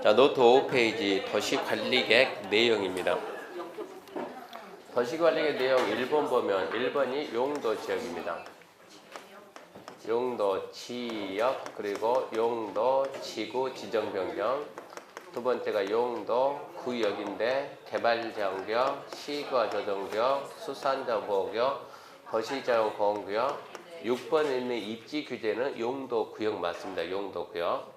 자, 노트 5페이지 도시관리계획 내용입니다. 도시관리계획 내용 1번 보면 1번이 용도 지역입니다. 용도 지역 그리고 용도 지구 지정 변경. 두 번째가 용도 구역인데 개발지역구역, 시가 조정구역, 수산자보호구역, 도시자원보호구역. 6번에 있는 입지 규제는 용도 구역 맞습니다. 용도 구역.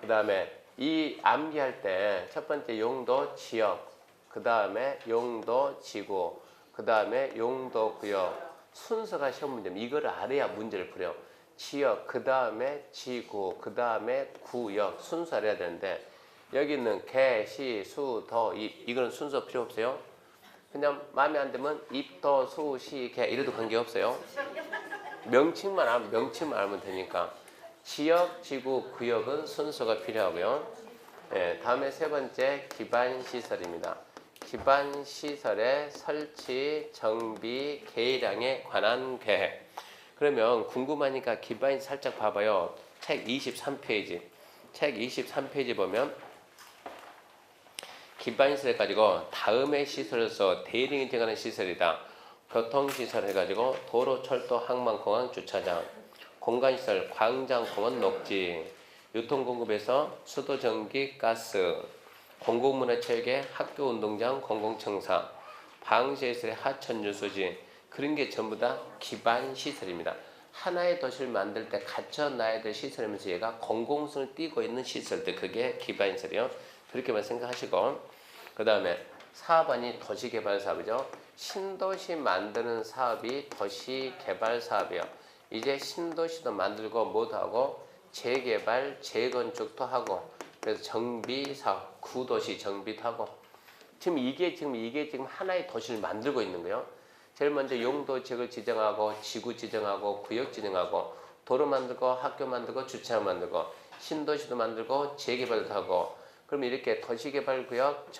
그 다음에 이 암기할 때 첫 번째 용도 지역, 그 다음에 용도 지구, 그 다음에 용도 구역. 순서가 시험 문제입니다. 이걸 알아야 문제를 풀어요. 지역, 그 다음에 지구, 그 다음에 구역. 순서 알아야 되는데 여기 있는 개, 시, 수, 더, 입. 이거는 순서 필요 없어요. 그냥 마음에 안 들면 입, 더, 수, 시, 개 이래도 관계없어요. 명칭만 알면 되니까. 지역, 지구, 구역은 순서가 필요하고요. 네, 다음에 세 번째 기반시설입니다. 기반시설의 설치, 정비, 개량에 관한 계획. 그러면 궁금하니까 기반시 살짝 봐봐요. 책 23페이지. 책 23페이지 보면 기반시설 해가지고 다음의 시설에서 대ring이 들어가는 시설이다. 교통시설 해가지고 도로, 철도, 항만, 공항, 주차장. 공간시설, 광장, 공원, 녹지. 유통공급에서 수도, 전기, 가스. 공공문화체육의 학교, 운동장, 공공청사. 방시시설의 하천, 유수지. 그런 게 전부 다 기반시설입니다. 하나의 도시를 만들 때 갖춰놔야 될 시설이면서 얘가 공공성을 띠고 있는 시설들, 그게 기반시설이요. 그렇게만 생각하시고, 그 다음에 4번이 도시개발사업이죠. 신도시 만드는 사업이 도시개발사업이에요. 이제 신도시도 만들고 뭐도 하고 재개발, 재건축도 하고 그래서 정비사업, 구도시 정비도 하고 지금 이게 하나의 도시를 만들고 있는 거예요. 제일 먼저 용도 지역을 지정하고 지구 지정하고 구역 지정하고 도로 만들고 학교 만들고 주차장 만들고 신도시도 만들고 재개발도 하고 그러면 이렇게 도시개발구역,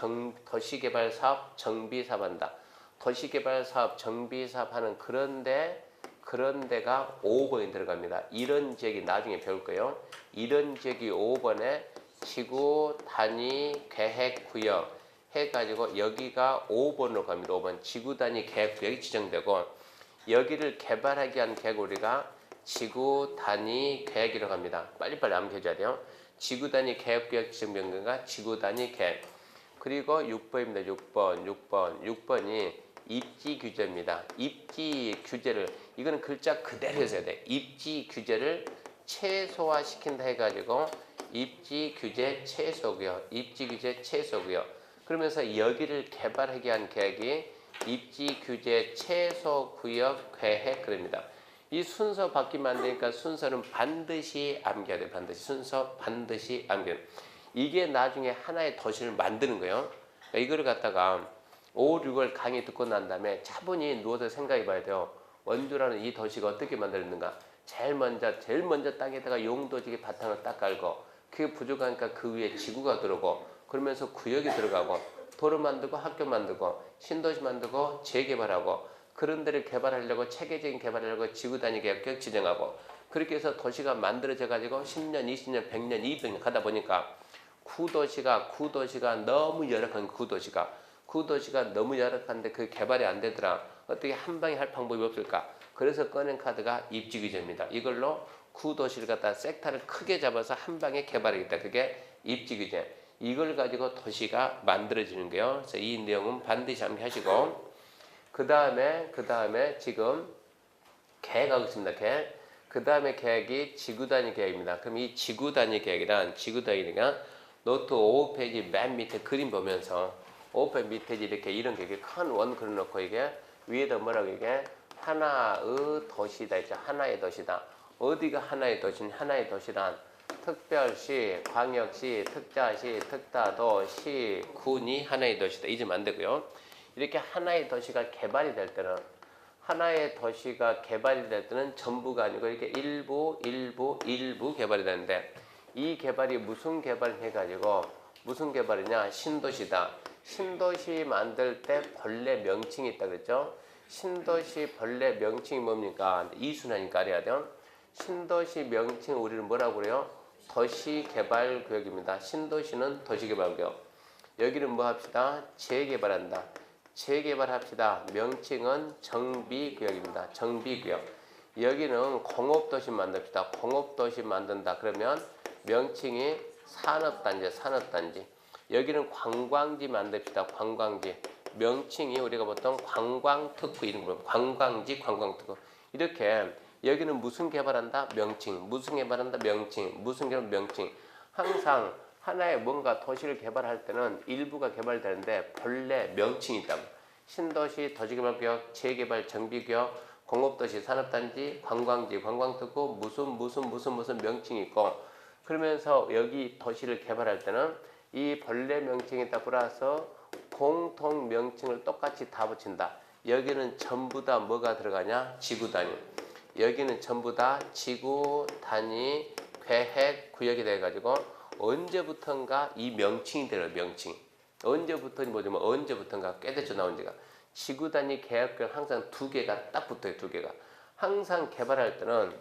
도시개발사업, 정비사업 한다. 도시개발사업, 정비사업 하는 그런 데가 5번에 들어갑니다. 이런 지역이 나중에 배울 거예요. 이런 지역이 5번에 지구 단위 계획구역 해가지고 여기가 5번으로 갑니다. 5번 지구 단위 계획구역이 지정되고 여기를 개발하기 위한 계획 우리가 지구 단위 계획이라고 합니다. 빨리빨리 암기해줘야 돼요. 지구 단위 계획구역 지정 변경과 지구 단위 계획. 그리고 6번입니다. 6번이 입지 규제입니다. 입지 규제를 이거는 글자 그대로 해서야 돼. 입지 규제를 최소화시킨다 해가지고 입지 규제 최소구역, 입지 규제 최소구역. 그러면서 여기를 개발하기 위한 계획이 입지 규제 최소구역 계획 그럽니다. 이 순서 바뀌면 안 되니까 순서는 반드시 암기해야 돼. 순서 반드시 암기해야 돼. 이게 나중에 하나의 도시를 만드는 거예요. 그러니까 이거를 갖다가 5, 6월 강의 듣고 난 다음에 차분히 누워서 생각해 봐야 돼요. 원주라는 이 도시가 어떻게 만들었는가. 제일 먼저 땅에다가 용도지기 바탕을 딱 깔고 그게 부족하니까 그 위에 지구가 들어오고 그러면서 구역이 들어가고 도로 만들고 학교 만들고 신도시 만들고 재개발하고 그런 데를 개발하려고 체계적인 개발을 하려고 지구 단위 계획 지정하고 그렇게 해서 도시가 만들어져 가지고 10년, 20년, 100년, 200년 가다 보니까 구도시가 너무 열악한 구도시가 너무 열악한데 그 개발이 안 되더라. 어떻게 한 방에 할 방법이 없을까? 그래서 꺼낸 카드가 입지 규제입니다. 이걸로 구도시를 갖다 섹터를 크게 잡아서 한 방에 개발하겠다. 그게 입지 규제. 이걸 가지고 도시가 만들어지는 거예요. 그래서 이 내용은 반드시 암기하시고 그 다음에 지금 계획하고 있습니다. 계획. 그 다음에 계획이 지구 단위 계획입니다. 그럼 이 지구 단위 계획이란 노트 5페이지 맨 밑에 그림 보면서 5페이지 밑에 이렇게 이런 게 큰 원 그려놓고 이게 위에다 뭐라고 이게 하나의 도시다 있죠. 하나의 도시다. 어디가 하나의 도시냐? 하나의 도시란 특별시, 광역시, 특자시, 특다도, 시, 군이 하나의 도시다. 잊으면 안 되고요. 이렇게 하나의 도시가 개발이 될 때는 전부가 아니고 이렇게 일부 개발이 되는데 이 개발이 무슨 개발을 해가지고 무슨 개발이냐? 신도시다. 신도시 만들 때 본래 명칭이 있다 그랬죠? 신도시 본래 명칭이 뭡니까? 이순환이니까 알아야 돼요. 신도시 명칭 우리는 뭐라고 그래요? 도시개발구역입니다. 신도시는 도시개발구역. 여기는 뭐 합시다? 재개발한다. 재개발합시다. 명칭은 정비구역입니다. 정비구역. 여기는 공업도시 만듭시다. 공업도시 만든다. 그러면 명칭이 산업단지, 산업단지. 여기는 관광지 만듭시다. 관광지. 명칭이 우리가 보통 관광특구 이런 거, 관광지, 관광특구. 이렇게 여기는 무슨 개발한다? 명칭. 무슨 개발한다? 명칭. 무슨 개발? 명칭. 항상 하나의 뭔가 도시를 개발할 때는 일부가 개발되는데 본래 명칭이 있다. 신도시, 도시개발구역, 재개발, 정비구역, 공업도시, 산업단지, 관광지, 관광특구, 무슨 명칭이 있고, 그러면서 여기 도시를 개발할 때는 이 본래 명칭에 다 플러스 공통 명칭을 똑같이 다 붙인다. 여기는 전부 다 뭐가 들어가냐? 지구 단위. 여기는 전부 다 지구 단위 계획 구역이 돼가지고 언제부턴가 이 명칭이 들어요. 명칭. 언제부터 뭐냐면 언제부턴가 꽤 됐죠. 나온 지가. 지구 단위 계획구역 항상 두 개가 딱 붙어요. 두 개가. 항상 개발할 때는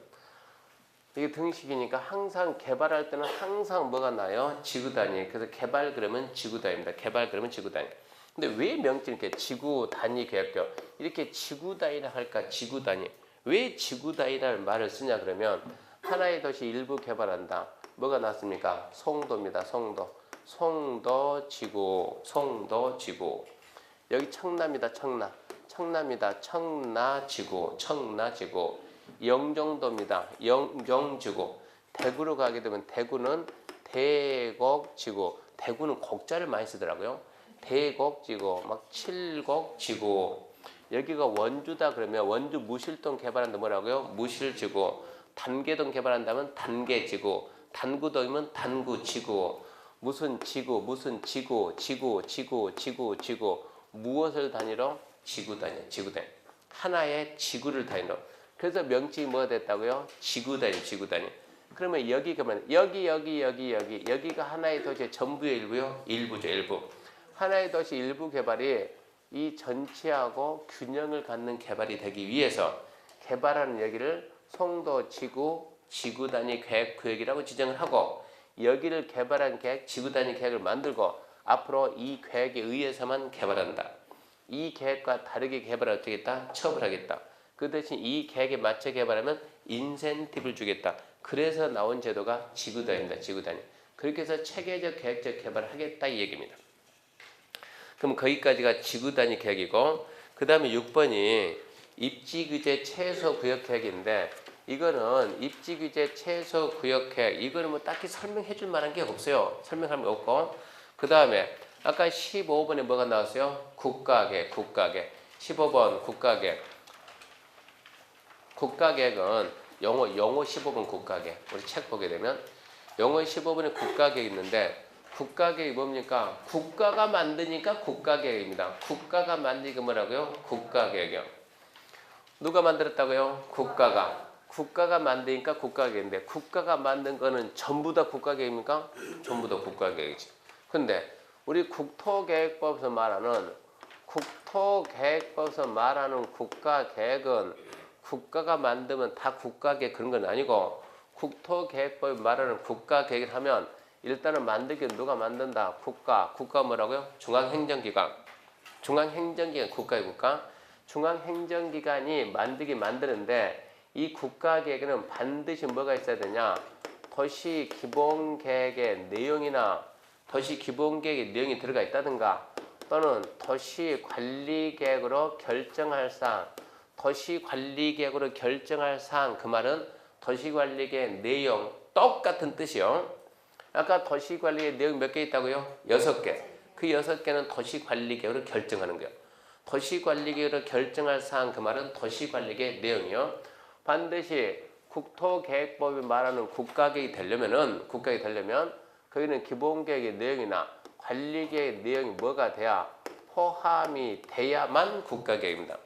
이게 등식이니까 항상 개발할 때는 항상 뭐가 나요? 지구 단위. 그래서 개발 그러면 지구 단위입니다. 개발 그러면 지구 단위. 근데 왜 명칭 이렇게 지구 단위 계획구역 이렇게 지구 단위라 할까? 지구 단위. 왜 지구 단위라는 말을 쓰냐 그러면 하나의 도시 일부 개발한다. 뭐가 났습니까? 송도입니다. 송도. 송도 지구. 송도 지구. 여기 청라입니다. 청라. 청라입니다. 청라지구. 청라지구. 영종도입니다. 영종지구. 대구로 가게 되면 대구는 대곡지구. 대구는 곡자를 많이 쓰더라고요. 대곡지구. 막 칠곡지구. 여기가 원주다 그러면 원주 무실동 개발한다 뭐라고요? 무실지구. 단계동 개발한다면 단계지구. 단구동이면 단구지구. 무슨 지구. 무엇을 단위로? 지구 단위. 지구 단위. 하나의 지구를 단위로. 그래서 명칭이 뭐가 됐다고요? 지구 단위. 지구 단위. 그러면 여기가 여기가 하나의 도시의 전부의 일부요? 일부죠. 일부. 하나의 도시 일부 개발이 이 전체하고 균형을 갖는 개발이 되기 위해서 개발하는 여기를 송도 지구 단위 계획 구역이라고 지정을 하고 여기를 개발한 계획 지구 단위 계획을 만들고 앞으로 이 계획에 의해서만 개발한다. 이 계획과 다르게 개발을 어떻게 했다? 처벌하겠다. 그 대신 이 계획에 맞춰 개발하면 인센티브를 주겠다. 그래서 나온 제도가 지구 단위입니다. 지구 단위. 그렇게 해서 체계적 계획적 개발을 하겠다 이 얘기입니다. 그럼 거기까지가 지구 단위 계획이고 그 다음에 6번이 입지규제 최소구역계획인데 이거는 입지규제 최소구역계획 이거는 뭐 딱히 설명해 줄 만한 게 없어요. 설명할 게 없고 그 다음에 아까 15번에 뭐가 나왔어요? 국가계획. 15번 국가계획. 국가계획은 영어 15번 국가계획. 우리 책 보게 되면 영어 15번에 국가계획 있는데 국가계획이 뭡니까? 국가가 만드니까 국가계획입니다. 국가가 만드니까 뭐라고요? 국가계획이요. 누가 만들었다고요? 국가가 만드니까 국가계획인데 국가가 만든 거는 전부 다 국가계획입니까? 전부 다 국가계획이지. 근데 우리 국토계획법에서 말하는 국가계획은 국가가 만들면 다 국가계획 그런 건 아니고 국토계획법이 말하는 국가계획을 하면 일단은 만들기 누가 만든다? 국가 뭐라고요? 중앙행정기관 국가의 국가. 중앙행정기관이 만드는데 이 국가계획에는 반드시 뭐가 있어야 되냐? 도시기본계획의 내용이나 도시기본계획의 내용이 들어가 있다든가 또는 도시관리계획으로 결정할 사항 그 말은 도시관리계획 내용 똑같은 뜻이요. 아까 도시관리의 내용 몇 개 있다고요? 6개. 그 6개는 도시관리계획으로 결정하는 거예요. 도시관리계획으로 결정할 사항 그 말은 도시관리계획 내용이요. 반드시 국토계획법이 말하는 국가계획이 되려면 거기는 기본계획의 내용이나 관리계획의 내용이 뭐가 돼야 포함이 돼야만 국가계획입니다.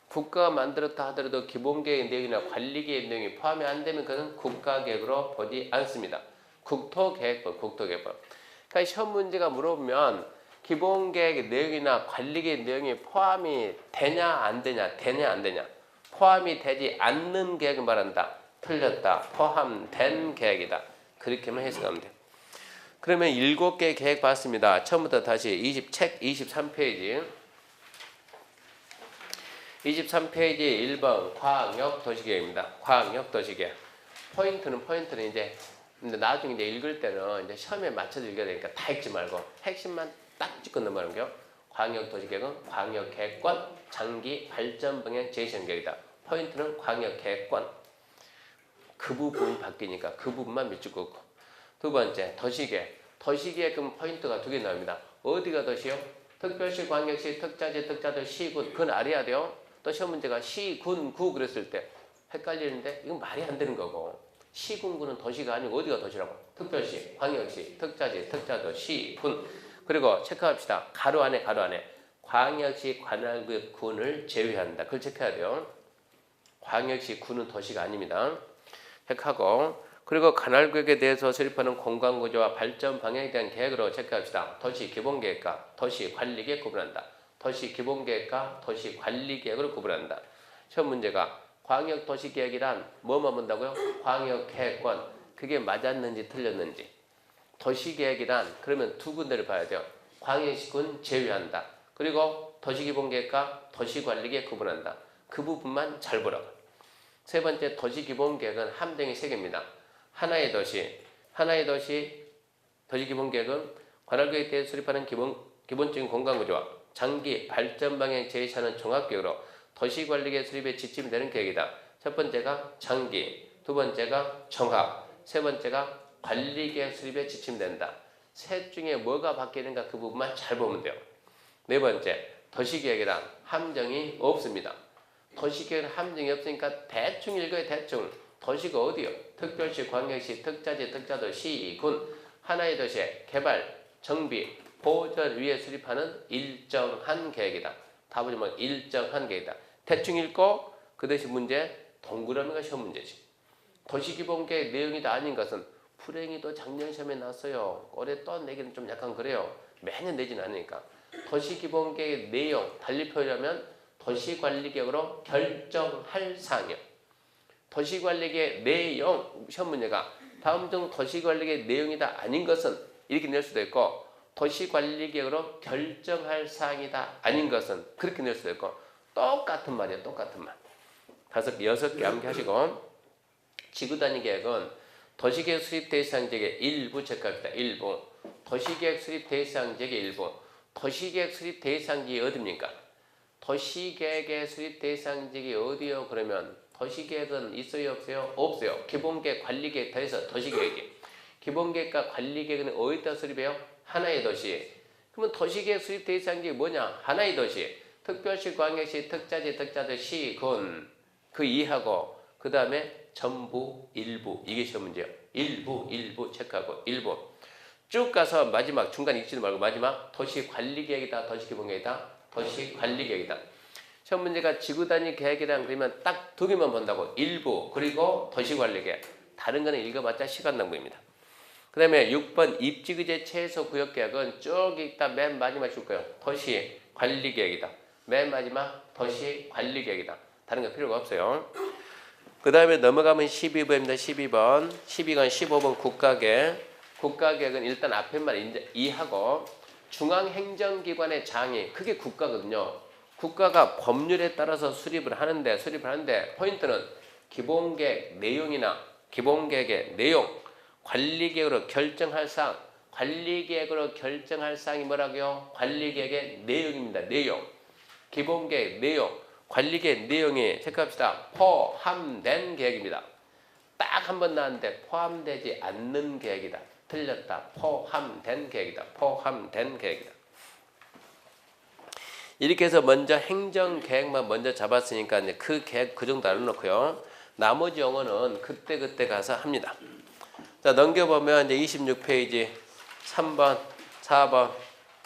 국가가 만들었다 하더라도 기본계획의 내용이나 관리계획의 내용이 포함이 안 되면 그것은 국가계획으로 보지 않습니다. 국토계획법. 그러니까 시험 문제가 물어보면 기본계획의 내용이나 관리계획의 내용이 포함이 되냐 안 되냐 포함이 되지 않는 계획을 말한다. 틀렸다. 포함된 계획이다. 그렇게만 해석하면 돼요. 그러면 7개 계획 봤습니다. 처음부터 다시 책 23페이지. 23페이지 1번 광역 도시계획입니다. 광역 도시계획. 포인트는 이제 근데 나중에 이제 읽을 때는 이제 시험에 맞춰서 읽어야 되니까 다 읽지 말고 핵심만 딱 짚고 넘어가는 거요. 광역 도시계획은 광역 계획권, 장기 발전 방향 제시하는 계획이다. 포인트는 광역 계획권. 그 부분이 바뀌니까 그 부분만 밑줄 긋고. 두 번째 도시계획. 도시계획은 포인트가 2개 나옵니다. 어디가 도시요? 특별시, 광역시, 특자지, 특자도, 시군. 그건 알아야 돼요. 또 시험 문제가 시, 군, 구 그랬을 때 헷갈리는데 이건 말이 안 되는 거고. 시군구는 도시가 아니고 어디가 도시라고? 특별시, 광역시, 특자지, 특자도, 시, 군. 그리고 체크합시다. 가로 안에 광역시 관할구역 군을 제외한다. 그걸 체크해야 돼요. 광역시 군은 도시가 아닙니다. 체크하고 그리고 관할구역에 대해서 수립하는 공간구조와 발전 방향에 대한 계획으로 체크합시다. 도시 기본계획과 도시 관리계획 구분한다. 도시 기본계획과 도시 관리계획으로 구분한다. 시험 문제가 광역도시계획이란 뭐만 본다고요? 광역계획권. 그게 맞았는지 틀렸는지. 도시계획이란 그러면 2군데를 봐야 돼요. 광역시군 제외한다. 그리고 도시기본계획과 도시관리계획 구분한다. 그 부분만 잘 보라고. 세 번째 도시기본계획은 함정이 3개입니다. 하나의 도시 도시기본계획은 관할구역에 대해 수립하는 기본적인 공간구조와 장기 발전 방향 제시하는 종합계획으로 도시관리계획 수립에 지침이 되는 계획이다. 첫 번째가 장기, 두 번째가 종합, 세 번째가 관리계획 수립에 지침이 된다. 셋 중에 뭐가 바뀌는가 그 부분만 잘 보면 돼요. 네 번째, 도시계획이란 함정이 없습니다. 도시계획은 함정이 없으니까 대충 읽어요. 대충. 도시가 어디요? 특별시, 광역시, 특자지, 특자도, 시, 군. 하나의 도시의 개발, 정비, 보전 위에 수립하는 일정한 계획이다. 답은 뭐 일정한 계획이다. 대충 읽고 그 대신 문제 동그라미가 시험 문제지. 도시기본계획 내용이 다 아닌 것은 불행히도 작년 시험에 났어요. 올해 또 내기는 좀 약간 그래요. 매년 내지는 않으니까. 도시기본계획 내용 달리 표현하면 도시관리계획으로 결정할 사항이요. 도시관리계획 내용 시험 문제가 다음 중 도시관리계획 내용이다 아닌 것은 이렇게 낼 수도 있고 도시관리계획으로 결정할 사항이다 아닌 것은 그렇게 낼 수도 있고 똑같은 말이에요. 똑같은 말. 6개 암기하시고 지구단위 계획은 도시계획 수립 대상 지역의 일부 체크합니다. 일부. 도시계획 수립 대상 지역의 일부. 도시계획 수립 대상 지역이 어디입니까? 도시계획의 수립 대상 지역이 어디요? 그러면 도시계획은 있어요? 없어요? 없어요. 기본계획, 관리계획 더해서 도시계획이. 기본계획과 관리계획은 어디다 수립해요? 하나의 도시. 그러면 도시계획 수립 대상 지역이 뭐냐? 하나의 도시. 특별시, 광역시, 특자지, 특자도, 시, 군. 그 이하고 그 다음에 전부, 일부. 이게 시험 문제예요. 일부 체크하고 일부. 쭉 가서 마지막 중간 읽지도 말고 마지막 도시관리계획이다. 도시기본계획이다. 도시관리계획이다. 시험 문제가 지구단위 계획이랑 그러면 딱 2개만 본다고. 일부 그리고 도시관리계획. 다른 거는 읽어봤자 시간 낭비입니다. 그 다음에 6번 입지구제 최소 구역계획은 쭉 읽다 맨 마지막 줄 거예요. 도시관리계획이다. 맨 마지막 도시관리계획이다. 다른 거 필요가 없어요. 그 다음에 넘어가면 12번입니다. 12번. 12번, 15번 국가계획. 국가계획은 일단 앞에만 이해하고 중앙행정기관의 장이 그게 국가거든요. 국가가 법률에 따라서 수립을 하는데 포인트는 기본계획 내용이나 기본계획의 내용, 관리계획으로 결정할 사항, 관리계획으로 결정할 사항이 뭐라고요? 관리계획의 내용입니다. 내용. 기본계획 내용, 관리계획 내용이 체크합시다. 포함된 계획입니다. 딱 한 번 나왔는데 포함되지 않는 계획이다. 틀렸다. 포함된 계획이다. 포함된 계획이다. 이렇게 해서 먼저 행정계획만 먼저 잡았으니까 이제 그 계획 그 정도 알아놓고요. 나머지 영어는 그때 가서 합니다. 자, 넘겨보면 이제 26페이지 3번, 4번,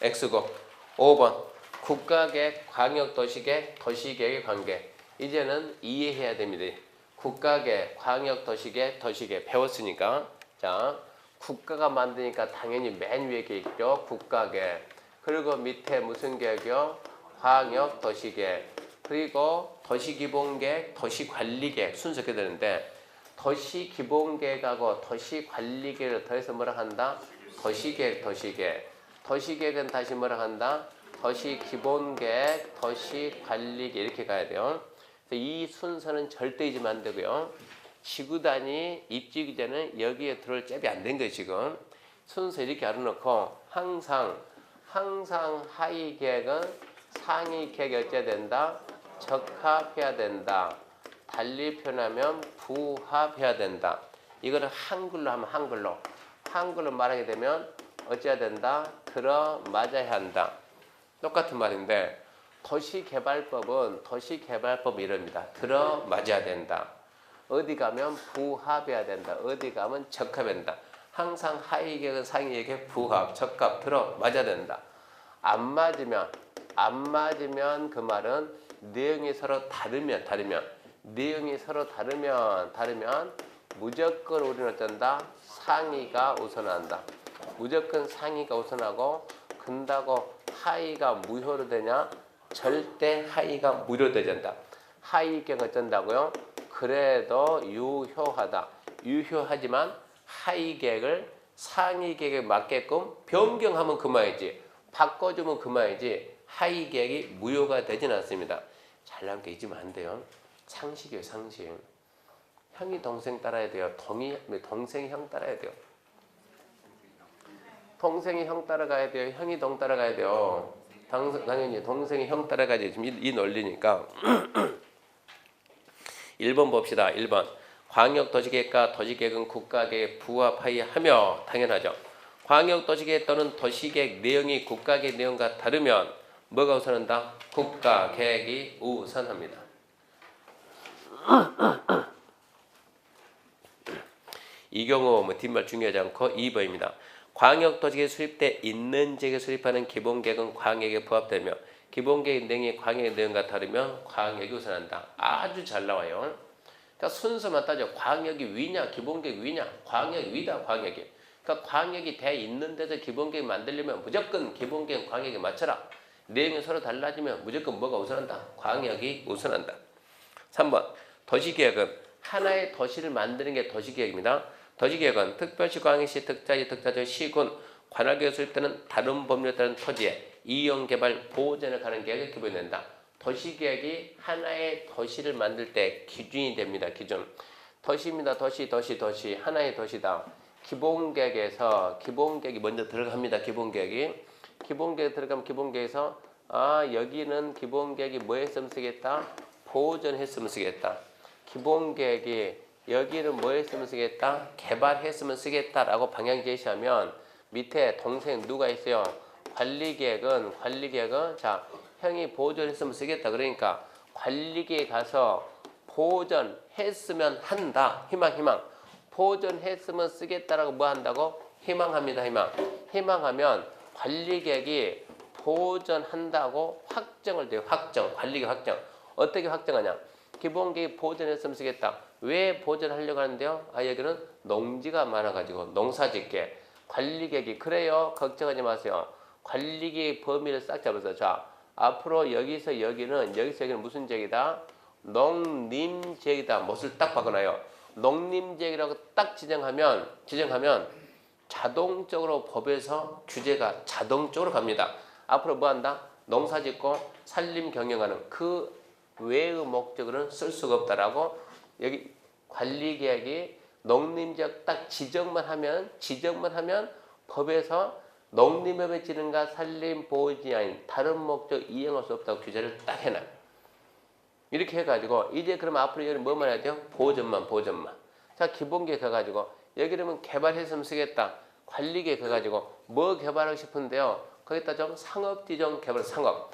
X고 5번 국가계획, 광역도시계획, 도시계획의 관계. 이제는 이해해야 됩니다. 국가계획, 광역도시계획, 도시계획 배웠으니까. 자, 국가가 만드니까 당연히 맨 위에 있죠. 국가계획. 그리고 밑에 무슨 계획이요? 광역도시계획. 그리고 도시기본계획, 도시관리계획 순서가 되는데 도시 기본계획하고 도시 관리계획을 더해서 뭐라 한다? 도시계획, 도시계획. 도시계획은 다시 뭐라 한다? 도시 기본계획, 도시 관리계획 이렇게 가야 돼요. 그래서 이 순서는 절대 잊으면 안 되고요. 지구단위 입지 규제는 여기에 들어올 잽이 안 된 거예요, 지금. 순서 이렇게 알아놓고 항상 하위 계획은 상위 계획이 어째야 된다? 적합해야 된다. 달리 표현하면 부합해야 된다. 이거를 한글로 하면 한글로 말하게 되면 어째야 된다? 들어맞아야 한다. 똑같은 말인데 도시개발법은 도시개발법 이럽니다. 들어맞아야 된다. 어디 가면 부합해야 된다. 어디 가면 적합해야 된다. 항상 하위 계획은 상위 계획 부합, 적합, 들어맞아야 된다. 안 맞으면 그 말은 내용이 서로 다르면 내용이 서로 다르면 무조건 우리는 어쩐다? 상위가 우선한다. 무조건 상위가 우선하고 근다고 하위가 무효로 되냐? 절대 하위가 무효로 되진다. 하위 계획 어쩐다고요? 그래도 유효하다. 유효하지만 하위 계획을 상위 계획에 맞게끔 변경하면 그만이지. 바꿔주면 그만이지. 하위 계획이 무효가 되진 않습니다. 잘난 게 잊으면 안 돼요. 상식이에요, 상식. 형이 동생 따라야 돼요. 동생이 형 따라야 돼요. 동생이 형 따라가야 돼요. 형이 동 따라가야 돼요. 당연히 동생이 형 따라가야지. 지금 이 논리니까. 1번 봅시다. 1번. 광역도시계획과 도시계획은 국가계획에 부합하여 당연하죠. 광역도시계획 또는 도시계획 내용이 국가계획 내용과 다르면 뭐가 우선한다? 국가계획이 우선합니다. 이 경우 뒷말 중요하지 않고 2번입니다. 광역도시계획 수립 때 있는 지역에 수립하는 기본계획은 광역에 부합되며 기본계획 내용이 광역의 내용과 다르면 광역이 우선한다. 아주 잘 나와요. 그러니까 순서만 따져. 광역이 위냐 기본계획 위냐. 광역이 위다 광역이. 그러니까 광역이 돼 있는 데서 기본계획 만들려면 무조건 기본계획 광역에 맞춰라. 내용이 서로 달라지면 무조건 뭐가 우선한다? 광역이 우선한다. 3번. 도시계획은 하나의 도시를 만드는 게 도시계획입니다. 도시계획은 특별시, 광역시, 특자시, 특자조, 시군, 관할계획 수립 때는 다른 법률에 따른 토지의 이용개발 보전을 가는 계획을 기본이 된다. 도시계획이 하나의 도시를 만들 때 기준이 됩니다. 기준. 도시입니다. 도시. 하나의 도시다. 기본계획에서 기본계획이 먼저 들어갑니다. 기본계획 들어가면 기본계획에서 여기는 기본계획이 뭐 했으면 쓰겠다? 보전했으면 쓰겠다. 기본계획이 여기는 뭐 했으면 쓰겠다? 개발했으면 쓰겠다라고 방향 제시하면 밑에 동생 누가 있어요? 관리계획은 자 형이 보존했으면 쓰겠다. 그러니까 관리계획 가서 보존했으면 한다. 희망. 보존했으면 쓰겠다라고 뭐 한다고? 희망합니다. 희망하면 관리계획이 보존한다고 확정을 돼요. 관리계획 확정. 어떻게 확정하냐? 기본계획 보존했으면 쓰겠다. 왜 보존하려고 하는데요? 여기는 농지가 많아가지고 농사짓게. 관리계획이 그래요. 걱정하지 마세요. 관리계획 범위를 싹 잡아서 자 앞으로 여기서 여기는 무슨 지역이다? 농림지역이다. 못을 딱 박아놔요. 농림지역이라고 딱 지정하면 자동적으로 법에서 규제가 자동적으로 갑니다. 앞으로 뭐 한다? 농사짓고 산림 경영하는 그 외의 목적으로는 쓸 수가 없다라고 여기 관리계획이 농림지역 딱 지정만 하면 법에서 농림협의 진흥과 산림보호지이 아닌 다른 목적 이행할 수 없다고 규제를 딱 해놔. 이렇게 해가지고 이제 그러면 앞으로 여기는 뭐만 해야 돼요? 보전만. 자 기본계획 가가지고 여기 그러면 개발했으면 쓰겠다. 관리계획 가가지고 뭐 개발하고 싶은데요. 거기다 좀 상업지정 개발 상업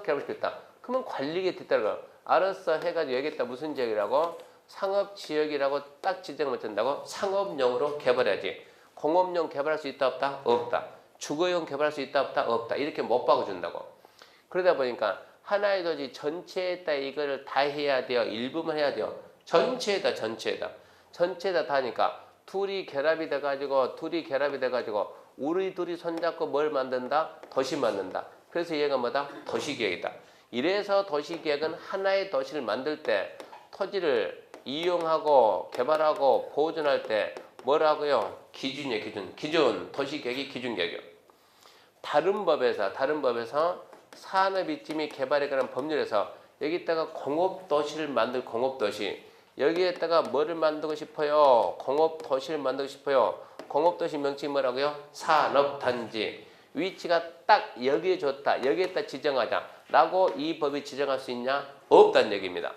개발 싶겠다. 그러면 관리계획 뒤따라가 알았어 해가지고 여기다 무슨 지역이라고? 상업지역이라고 딱 지정을 된다고? 상업용으로 개발해야지. 공업용 개발할 수 있다 없다? 없다. 주거용 개발할 수 있다 없다? 없다. 이렇게 못 박아준다고. 그러다 보니까 하나의 도시 전체에다 이거를 다 해야 돼요? 일부만 해야 돼요? 전체에다 다 하니까 둘이 결합이 돼가지고 우리 둘이 손잡고 뭘 만든다? 도시 만든다. 그래서 얘가 뭐다? 도시계획이다. 이래서 도시계획은 하나의 도시를 만들 때 토지를 이용하고 개발하고 보존할 때 뭐라고요? 기준이에요. 기준. 도시계획이 기준계획이요. 다른 법에서 산업입지 및 개발에 관한 법률에서 여기다가 공업도시를 만들 공업도시 여기에다가 뭐를 만들고 싶어요? 공업도시를 만들고 싶어요. 공업도시 명칭이 뭐라고요? 산업단지. 위치가 딱 여기에 좋다. 여기에다 지정하자. 라고 이 법이 지정할 수 있냐? 없다는 얘기입니다.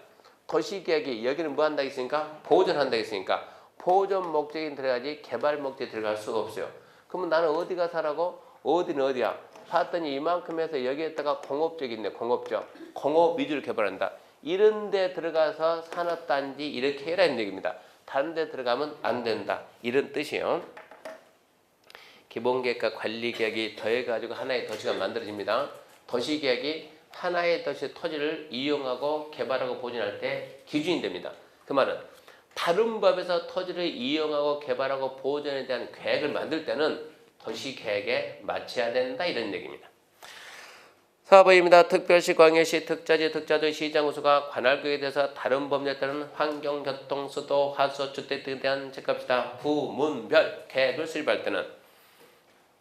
도시계획이 여기는 뭐 한다고 했으니까? 보존한다고 했으니까 보존 목적이 들어가지 개발 목적이 들어갈 수가 없어요. 그러면 나는 어디 가서 하라고? 어디는 어디야? 봤더니 이만큼 해서 여기에다가 공업적이 있네. 공업 위주로 개발한다. 이런 데 들어가서 산업단지 이렇게 해라 이런 얘기입니다. 다른 데 들어가면 안 된다. 이런 뜻이에요. 기본계획과 관리계획이 더해가지고 하나의 도시가 만들어집니다. 도시계획이 하나의 도시 토지를 이용하고 개발하고 보존할 때 기준이 됩니다. 그 말은 다른 법에서 토지를 이용하고 개발하고 보존에 대한 계획을 만들 때는 도시계획에 맞춰야 된다 이런 얘기입니다. 4번입니다. 특별시, 광역시, 특자지, 특자도, 시장구수가 관할구역에 대해서 다른 법률에 따른 환경, 교통, 수도, 하수, 주택 등에 대한 책값이다. 부문별 계획을 수립할 때는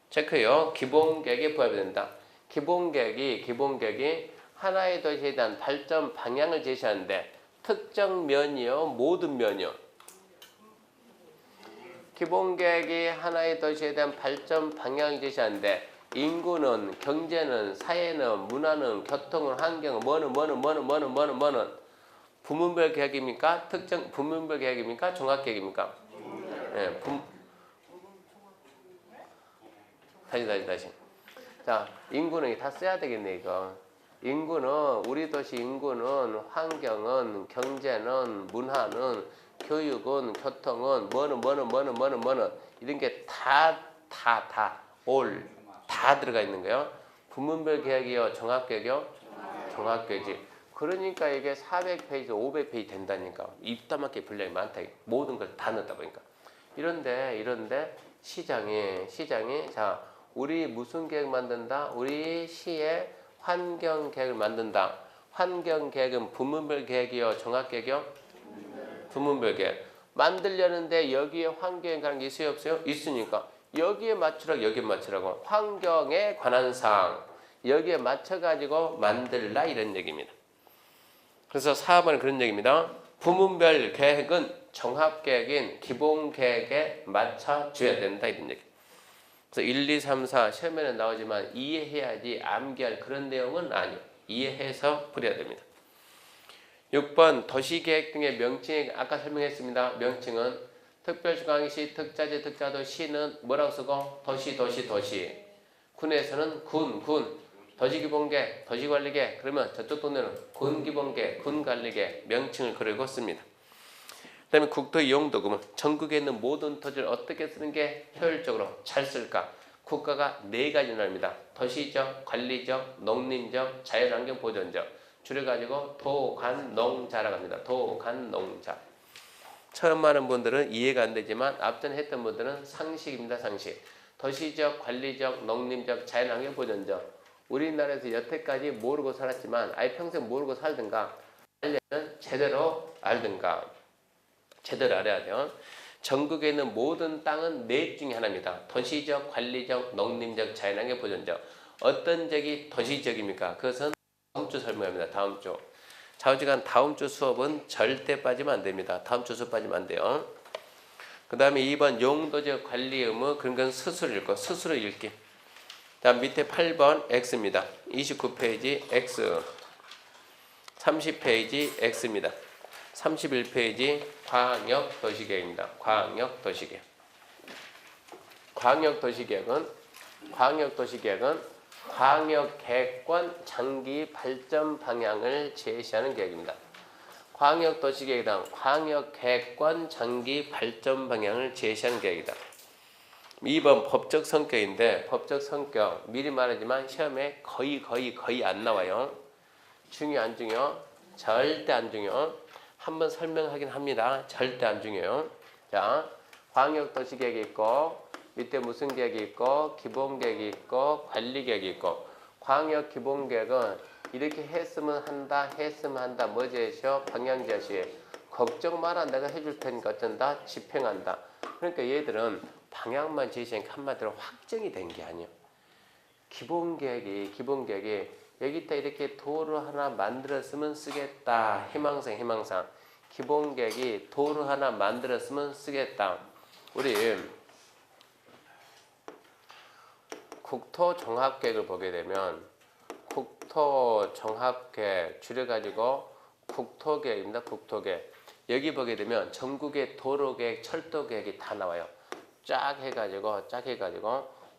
체크요. 기본계획에 부합이 된다. 기본계획이 하나의 도시에 대한 발전 방향을 제시하는데 특정 면이요, 모든 면이요. 기본계획이 하나의 도시에 대한 발전 방향을 제시하는데 인구는, 경제는, 사회는, 문화는, 교통은, 환경은, 뭐는 부문별 계획입니까? 특정 부문별 계획입니까? 종합계획입니까? 네, 다시. 자, 인구는 다 써야 되겠네 이거. 인구는 우리 도시 인구는 환경은 경제는 문화는 교육은 교통은 뭐는 이런 게 다 들어가 있는 거예요. 부문별 계획이요, 종합계획이요, 종합계획이. 그러니까 이게 400페이지, 500페이지 된다니까. 입다 막게 분량이 많다. 모든 걸 다 넣다 보니까. 이런데 시장이 자 우리 무슨 계획 만든다? 우리 시에 환경 계획을 만든다. 환경 계획은 부문별 계획이요, 종합계획이요? 부문별 계획. 만들려는데 여기에 환경에 관한 게 있어요, 없어요? 있으니까 여기에 맞추라고. 환경에 관한 사항 여기에 맞춰가지고 만들라 이런 얘기입니다. 그래서 4번은 그런 얘기입니다. 부문별 계획은 종합계획인 기본계획에 맞춰줘야 된다 이런 얘기. 그래서 1, 2, 3, 4 시험에는 나오지만 이해해야지 암기할 그런 내용은 아니에요. 이해해서 풀어야 됩니다. 6번 도시계획 등의 명칭 아까 설명했습니다. 명칭은 특별시, 광역시, 특자지, 특자도, 시는 뭐라고 쓰고 도시. 군에서는 군, 도시기본계획, 도시관리계획. 그러면 저쪽 동네는 군기본계획, 군관리계획 명칭을 그리고 씁니다. 그 다음에 국토이용도금은 전국에 있는 모든 토지를 어떻게 쓰는 게 효율적으로 잘 쓸까? 국가가 4가지 나눕니다. 도시적, 관리적, 농림적, 자연환경보전적. 줄여가지고 도관농자라고 합니다. 도관농자. 처음 하는 분들은 이해가 안 되지만 앞전에 했던 분들은 상식입니다. 상식. 도시적, 관리적, 농림적, 자연환경보전적. 우리나라에서 여태까지 모르고 살았지만 아예 평생 모르고 살든가 알려면 제대로 알든가. 제대로 알아야 돼요. 전국에 있는 모든 땅은 4 중에 하나입니다. 도시적, 관리적, 농림적, 자연환경보전적. 어떤 적이 도시적입니까? 그것은 다음 주 설명합니다. 다음 주. 좌우지간 다음 주 수업은 절대 빠지면 안 됩니다. 다음 주 수업 빠지면 안 돼요. 그 다음에 2번 용도적 관리 의무 그런 건 스스로 읽기. 다음 밑에 8번 X입니다. 29페이지 X. 30페이지 X입니다. 31페이지 광역도시계획입니다. 광역도시계획은 광역계획권 장기 발전 방향을 제시하는 계획입니다. 광역도시계획이란 광역계획권 장기 발전 방향을 제시하는 계획이다. 2번 법적 성격인데 법적 성격 미리 말하지만 시험에 거의 안 나와요. 중요 안 중요? 절대 안 중요. 한번 설명하긴 합니다. 절대 안 중요해요. 자, 광역도시계획이 있고 밑에 무슨 계획이 있고 기본계획이 있고 관리계획이 있고 광역기본계획은 이렇게 했으면 한다 뭐 제시요? 방향 제시. 걱정 마라 내가 해줄 테니까 어쩐다 집행한다. 그러니까 얘들은 방향만 제시하니까 한마디로 확정이 된 게 아니에요. 기본 계획이 여기다 이렇게 도로 하나 만들었으면 쓰겠다. 희망상 기본 계획이 도로 하나 만들었으면 쓰겠다. 우리 국토종합계획을 보게 되면 국토종합계획 줄여가지고 국토계획입니다. 국토계획. 여기 보게 되면 전국의 도로계획, 철도계획이 다 나와요. 쫙 해가지고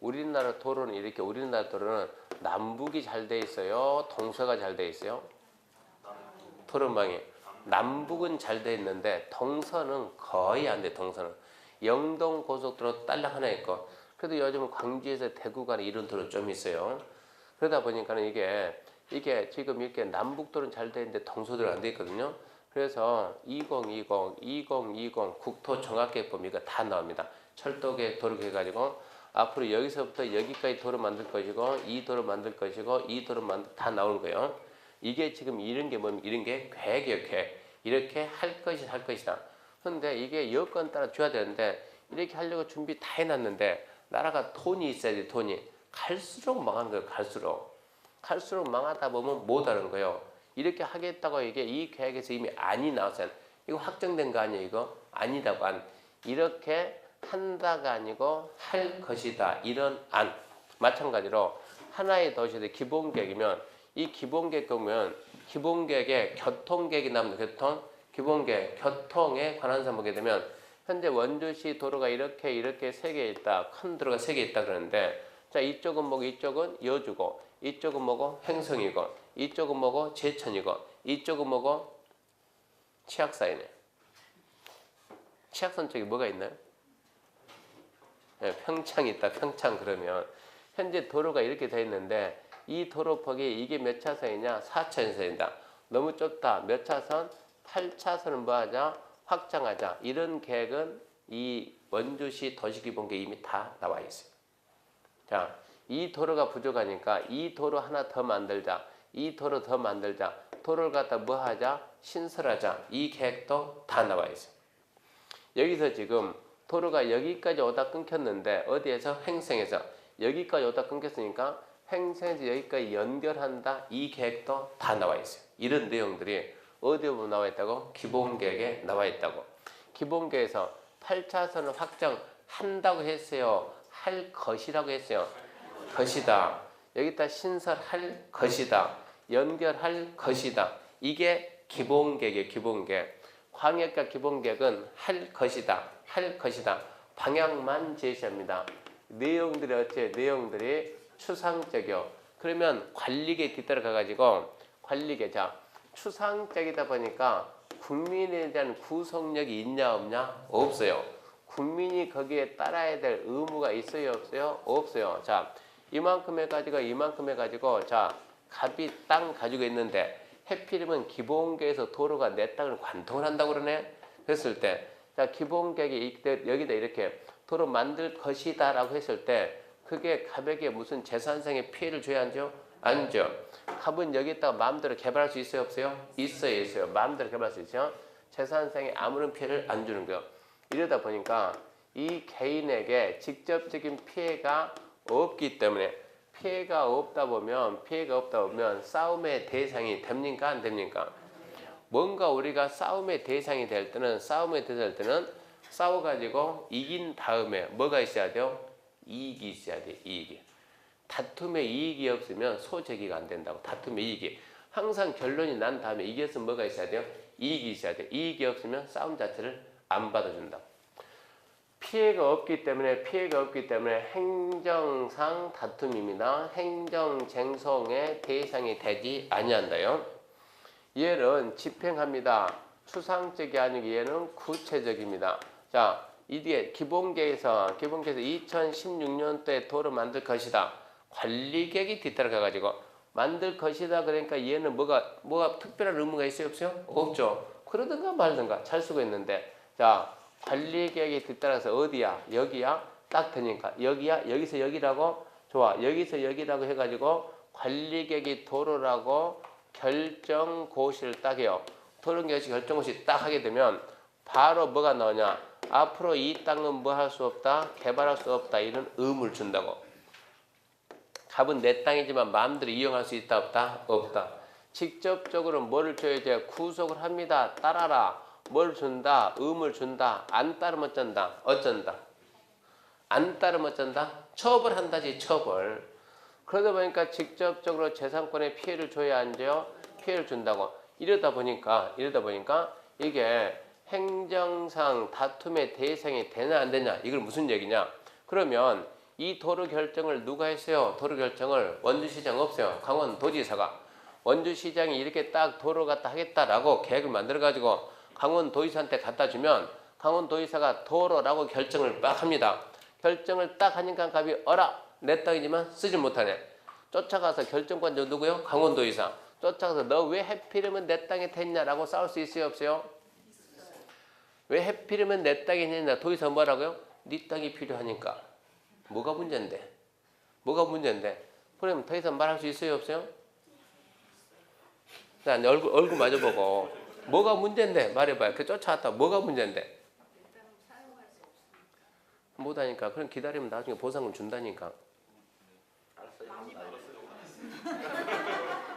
우리나라 도로는 이렇게 우리나라 도로는 남북이 잘 돼 있어요. 동서가 잘 돼 있어요. 도로망이 남북은 잘 돼 있는데 동서는 거의 안 돼. 동서는 영동 고속도로 딸랑 하나 있고 그래도 요즘 광주에서 대구 가는 이런 도로 좀 있어요. 그러다 보니까는 이게 지금 이렇게 남북도로는 잘 돼 있는데 동서도로 안 돼 있거든요. 그래서 2020 국토종합계획 보면 이거 다 나옵니다. 철도계획, 도로계획 해가지고 앞으로 여기서부터 여기까지 도로 만들 것이고 이 도로 만들 것이고 이 도로 다 나오는 거예요. 이게 지금 이런 게 뭐냐면 이런 게 계획이에요. 계획. 이렇게 할 것이다. 근데 이게 여건 따라 줘야 되는데 이렇게 하려고 준비 다 해놨는데 나라가 돈이 있어야 돼. 돈이. 갈수록 망하는 거예요. 갈수록 망하다 보면 못하는 거예요. 이렇게 하겠다고 이게 이 계획에서 이미 안이 나왔어요. 이거 확정된 거 아니에요. 이거 아니다고 안. 이렇게 한다가 아니고 할 것이다. 이런 안. 마찬가지로 하나의 도시의 기본계획이면 이 기본계획 보면 기본계획에 교통계획이 나옵니다. 기본계획, 교통에 관한 사항 보게 되면 현재 원주시 도로가 이렇게 세 개 있다. 큰 도로가 세 개 있다 그러는데 자 이쪽은 뭐고 이쪽은 여주고 이쪽은 뭐고 횡성이고 이쪽은 뭐고 제천이고 이쪽은 뭐고 치악산이네. 치악산 쪽에 뭐가 있나요? 네, 평창이 있다. 평창 그러면 현재 도로가 이렇게 돼 있는데 이 도로폭이 이게 몇 차선이냐? 4차선이다. 너무 좁다. 몇 차선? 8차선을 뭐하자? 확장하자. 이런 계획은 이 원주시 도시기본계획 이미 다 나와 있어요. 자, 이 도로가 부족하니까 이 도로 하나 더 만들자. 이 도로 더 만들자. 도로를 갖다 뭐 하자? 신설하자. 이 계획도 다 나와 있어요. 여기서 지금 도로가 여기까지 오다 끊겼는데 어디에서? 횡성에서. 여기까지 오다 끊겼으니까 횡성에서 여기까지 연결한다. 이 계획도 다 나와 있어요. 이런 내용들이 어디에 나와 있다고? 기본계획에 나와 있다고. 기본계획에서 8차선을 확정한다고 했어요. 할 것이라고 했어요. 것이다. 여기다 신설할 것이다. 연결할 것이다. 이게 기본계획이에요. 기본계획. 광역과 기본계획은 할 것이다. 방향만 제시합니다. 내용들이 어째? 내용들이 추상적이요. 그러면 관리계획 뒤따라가가지고 관리계획. 자, 추상적이다 보니까 국민에 대한 구속력이 있냐 없냐? 없어요. 국민이 거기에 따라야 될 의무가 있어요 없어요? 없어요. 자, 이만큼 해가지고 자 갑이 땅 가지고 있는데 해필이면 기본계획에서 도로가 내 땅을 관통을 한다고 그러네. 그랬을 때 자 기본계획이 여기다 이렇게 도로 만들 것이다 라고 했을 때 그게 갑에게 무슨 재산상의 피해를 줘야 하죠? 안 줘. 갑은 여기다가 마음대로 개발할 수 있어요 없어요? 있어요. 마음대로 개발할 수 있죠. 재산상의 아무런 피해를 안 주는 거예요. 이러다 보니까 이 개인에게 직접적인 피해가 없기 때문에 피해가 없다 보면 싸움의 대상이 됩니까? 안 됩니까? 뭔가 우리가 싸움의 대상이 될 때는 싸워가지고 이긴 다음에 뭐가 있어야 돼요? 이익이 있어야 돼요. 이익이. 다툼에 이익이 없으면 소재기가 안 된다고. 다툼의 이익이. 항상 결론이 난 다음에 이겼으면 뭐가 있어야 돼요? 이익이 있어야 돼요. 이익이 없으면 싸움 자체를 안 받아준다. 피해가 없기 때문에 행정상 다툼입니다. 행정쟁송의 대상이 되지 아니한다요. 얘는 집행합니다. 추상적이 아니고 얘는 구체적입니다. 자, 이게 기본계에서 2016년도에 도로 만들 것이다. 관리계획이 뒤따라가가지고 만들 것이다. 그러니까 얘는 뭐가 특별한 의무가 있어요 없어요? 없죠. 그러든가 말든가 잘 쓰고 있는데 자. 관리계획이 뒤따라서 어디야? 여기야? 딱 되니까 여기야? 여기서 여기라고? 좋아. 여기서 여기라고 해가지고 관리계획이 도로라고 결정고시를 딱 해요. 토론개시 결정없이 딱 하게 되면 바로 뭐가 나오냐? 앞으로 이 땅은 뭐 할 수 없다? 개발할 수 없다. 이런 의무를 준다고. 갑은 내 땅이지만 마음대로 이용할 수 있다 없다? 없다. 직접적으로 뭐를 줘야 돼? 구속을 합니다. 따라라. 뭘 준다? 의무를 준다. 안 따르면 어쩐다? 어쩐다? 안 따르면 어쩐다? 처벌한다지 처벌. 그러다 보니까 직접적으로 재산권에 피해를 줘야 안 돼요? 피해를 준다고. 이러다 보니까 이게 행정상 다툼의 대상이 되냐 안 되냐 이걸 무슨 얘기냐? 그러면 이 도로 결정을 누가 했어요? 도로 결정을 원주시장 없어요. 강원도지사가. 원주시장이 이렇게 딱 도로 갖다 하겠다라고 계획을 만들어 가지고 강원도지사한테 갖다 주면 강원도지사가 도로라고 결정을 딱 합니다. 결정을 딱 하니까 갑이 어라 내 땅이지만 쓰지 못하네. 쫓아가서 결정권자 누구요? 강원도지사. 쫓아가서 너 왜 해피르면 내 땅에 됐냐라고 싸울 수 있어요 없어요? 왜 해피르면 내 땅이 있냐? 도지사 뭐라고요? 네 땅이 필요하니까. 뭐가 문제인데? 뭐가 문제인데? 그러면 더 이상 말할 수 있어요 없어요? 자, 얼굴 마주보고 뭐가 문제인데 말해봐요. 그 쫓아왔다. 뭐가 문제인데? 못하니까. 그럼 기다리면 나중에 보상금 준다니까.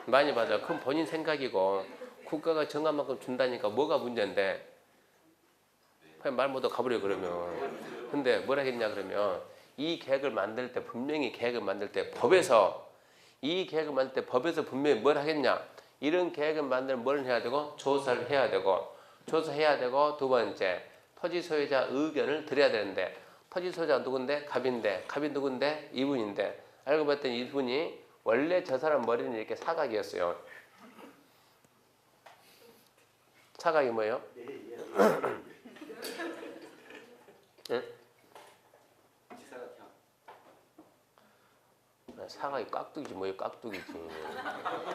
많이 받아. 그건 본인 생각이고 국가가 정한 만큼 준다니까 뭐가 문제인데? 그냥 말 못하고 가버려 그러면. 근데 뭐라 했냐 그러면 이 계획을 만들 때 분명히 계획을 만들 때 법에서 이 계획을 만들 때 법에서 분명히 뭘 하겠냐? 이런 계획을 만들면 뭘 해야 되고 조사를 해야 되고 조사해야 되고 두 번째 토지 소유자 의견을 드려야 되는데 토지 소유자 누군데? 갑인데 갑이 누군데? 이분인데 알고 봤더니 이분이 원래 저 사람 머리는 이렇게 사각이었어요. 사각이 뭐예요? 응? 사각이 깍두기지 뭐예요? 깍두기지.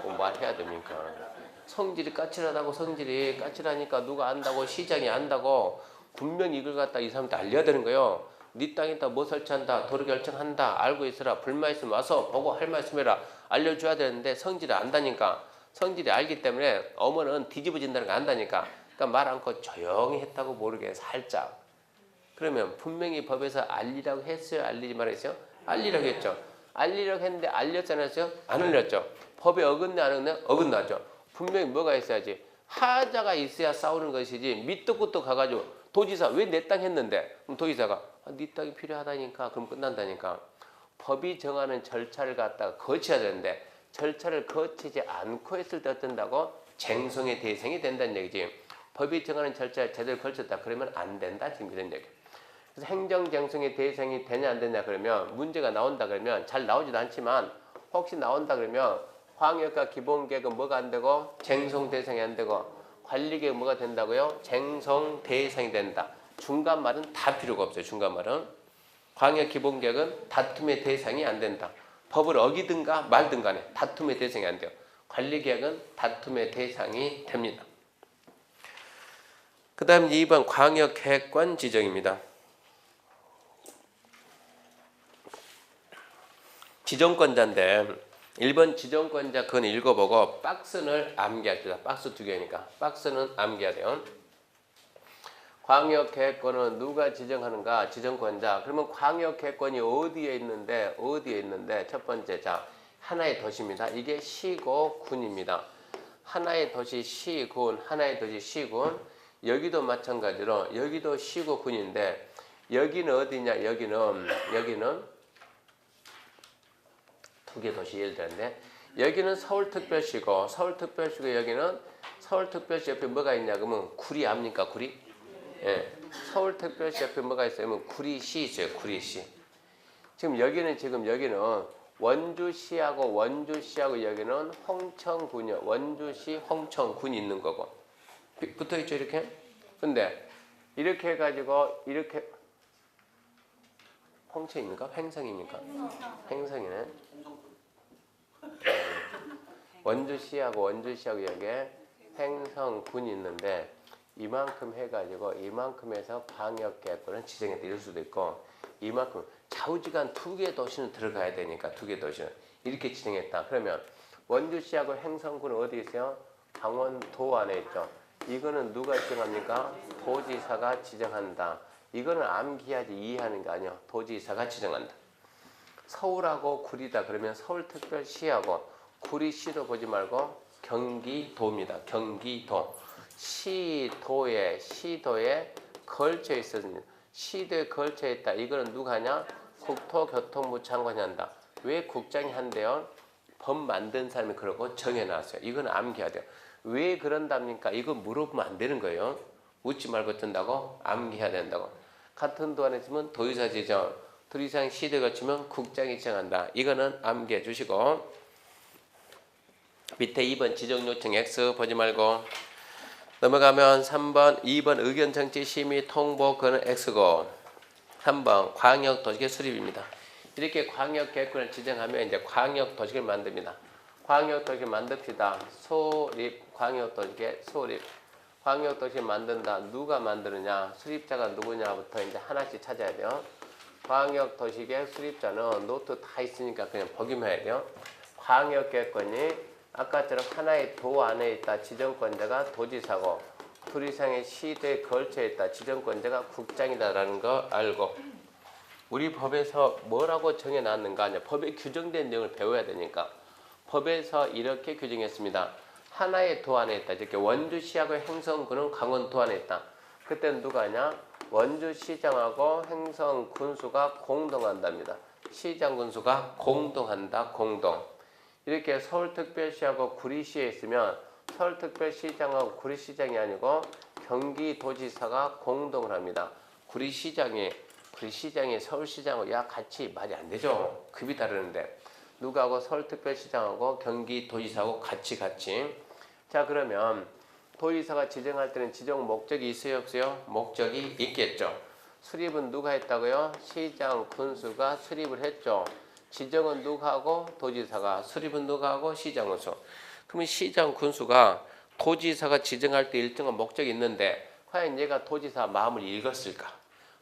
뭐 말해야 됩니까? 성질이 까칠하다고 성질이 까칠하니까 누가 안다고 시장이 안다고 분명히 이걸 갖다 이 사람한테 알려야 되는 거예요. 네 땅에다 뭐 설치한다 도로 결정한다 알고 있으라 불만 있으면 와서 보고 할 말씀 해라 알려줘야 되는데 성질이 안다니까 성질이 알기 때문에 어머는 뒤집어진다는 거 안다니까 그러니까 말 않고 조용히 했다고 모르게 살짝 그러면 분명히 법에서 알리라고 했어요 알리지 말았어요? 알리라고 했죠. 알리라고 했는데 알렸잖아요? 안 알렸죠. 법에 어긋나 안 어긋나? 어긋나죠. 분명히 뭐가 있어야지 하자가 있어야 싸우는 것이지 밑도 끝도 가가지고 도지사 왜 내 땅 했는데 그럼 도지사가 네 땅이 필요하다니까 그럼 끝난다니까. 법이 정하는 절차를 갖다가 거쳐야 되는데 절차를 거치지 않고 했을 때 어떤다고? 쟁송의 대상이 된다는 얘기지. 법이 정하는 절차를 제대로 걸쳤다 그러면 안 된다 지금 이런 얘기. 그래서 행정쟁송의 대상이 되냐 안 되냐 그러면 문제가 나온다 그러면 잘 나오지도 않지만 혹시 나온다 그러면 광역과 기본계획은 뭐가 안 되고 쟁송 대상이 안 되고 관리계획 뭐가 된다고요? 쟁송 대상이 된다. 중간 말은 다 필요가 없어요. 중간 말은 광역 기본계획은 다툼의 대상이 안 된다. 법을 어기든가 말든 간에 다툼의 대상이 안 돼요. 관리계획은 다툼의 대상이 됩니다. 그 다음 2번 광역계획관 지정입니다. 지정권자인데 1번 지정권자 그건 읽어보고 박스는 암기합시다. 박스 2개니까 박스는 암기해야 돼요. 광역계획권은 누가 지정하는가? 지정권자. 그러면 광역계획권이 어디에 있는데 첫 번째 자 하나의 도시입니다. 이게 시고 군입니다. 하나의 도시 시군 하나의 도시 시군 여기도 마찬가지로 여기도 시고 군인데 여기는 어디냐? 여기는 두 개 도시 예를 들었는데 여기는 서울특별시고 여기는 서울특별시 옆에 뭐가 있냐 그러면 구리 압니까 구리? 예. 서울특별시 옆에 뭐가 있어요? 그러면 구리시 있어요. 구리시. 지금 여기는 원주시하고 여기는 홍천군이요. 원주시 홍천군이 있는 거고 붙어 있죠 이렇게. 근데 이렇게 해가지고 이렇게 홍천입니까? 횡성입니까? 횡성이네. 원주시하고 여기에 횡성군이 있는데 이만큼 해가지고 이만큼에서 광역계획권을 지정해 드릴 수도 있고 이만큼 좌우지간 2개 도시는 들어가야 되니까 2개 도시는 이렇게 지정했다. 그러면 원주시하고 횡성군은 어디 있어요? 강원도 안에 있죠. 이거는 누가 지정합니까? 도지사가 지정한다. 이거는 암기하지 이해하는 게 아니야. 도지사가 지정한다. 서울하고 구리다 그러면 서울특별시하고 구리시도 보지 말고 경기도입니다. 경기도. 시도에 걸쳐 있었습니다. 시도에 걸쳐 있다. 이거는 누가 하냐? 국토교통부 장관이 한다. 왜 국장이 한대요? 법 만든 사람이 그러고 정해놨어요. 이건 암기해야 돼요. 왜 그런답니까? 이거 물어보면 안 되는 거예요. 묻지 말고 뜬다고 암기해야 된다고. 같은 도안에 있으면 도의사 지정, 둘 이상 시대 거치면 국장이 지정한다. 이거는 암기해 주시고 밑에 2번 지정 요청 X 보지 말고 넘어가면 3번, 2번 의견 정치 심의 통보 그는 X고 3번 광역 도시계 수립입니다. 이렇게 광역 계획권을 지정하면 이제 광역 도시계를 만듭니다. 광역 도시계 만듭시다. 소립 광역 도시계 소립. 광역 도시계 만든다. 누가 만드느냐? 수립자가 누구냐부터 이제 하나씩 찾아야 돼요. 광역 도시계 수립자는 노트 다 있으니까 그냥 보기만 해야 돼요. 광역 계획권이 아까처럼 하나의 도 안에 있다. 지정권자가 도지사고 둘 이상의 시도에 걸쳐 있다. 지정권자가 국장이다라는 거 알고 우리 법에서 뭐라고 정해놨는가 하냐. 법에 규정된 내용을 배워야 되니까 법에서 이렇게 규정했습니다. 하나의 도 안에 있다. 이렇게 원주시하고 행성군은 강원도 안에 있다. 그때는 누가 하냐? 원주시장하고 행성군수가 공동한답니다. 시장군수가 공동한다. 공동. 이렇게 서울특별시하고 구리시에 있으면 서울특별시장하고 구리시장이 아니고 경기도지사가 공동을 합니다. 구리시장이 서울시장하고 같이 말이 안 되죠. 급이 다르는데 누가하고 서울특별시장하고 경기도지사하고 같이. 자 그러면 도지사가 지정할 때는 지정 목적이 있어요 없어요? 목적이 있겠죠. 수립은 누가 했다고요? 시장 군수가 수립을 했죠. 지정은 누가 하고 도지사가, 수립은 누가 하고 시장 군수. 그러면 시장 군수가 도지사가 지정할 때 일정한 목적이 있는데 과연 얘가 도지사 마음을 읽었을까?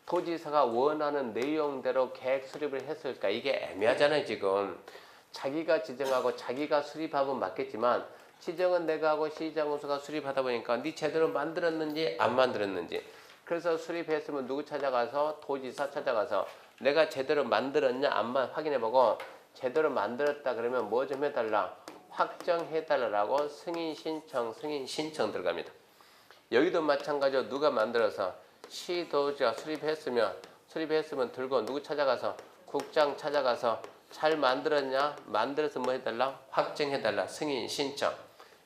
도지사가 원하는 내용대로 계획 수립을 했을까? 이게 애매하잖아요 지금. 자기가 지정하고 자기가 수립하면 맞겠지만 지정은 내가 하고 시장 군수가 수립하다 보니까 네 제대로 만들었는지 안 만들었는지. 그래서 수립했으면 누구 찾아가서? 도지사 찾아가서 내가 제대로 만들었냐 안만 확인해보고 제대로 만들었다 그러면 뭐 좀 해달라? 확정해달라고 승인 신청 들어갑니다. 여기도 마찬가지로 누가 만들어서 시도지가 수립했으면 들고 누구 찾아가서? 국장 찾아가서 잘 만들었냐? 만들어서 뭐 해달라? 확정해달라. 승인 신청.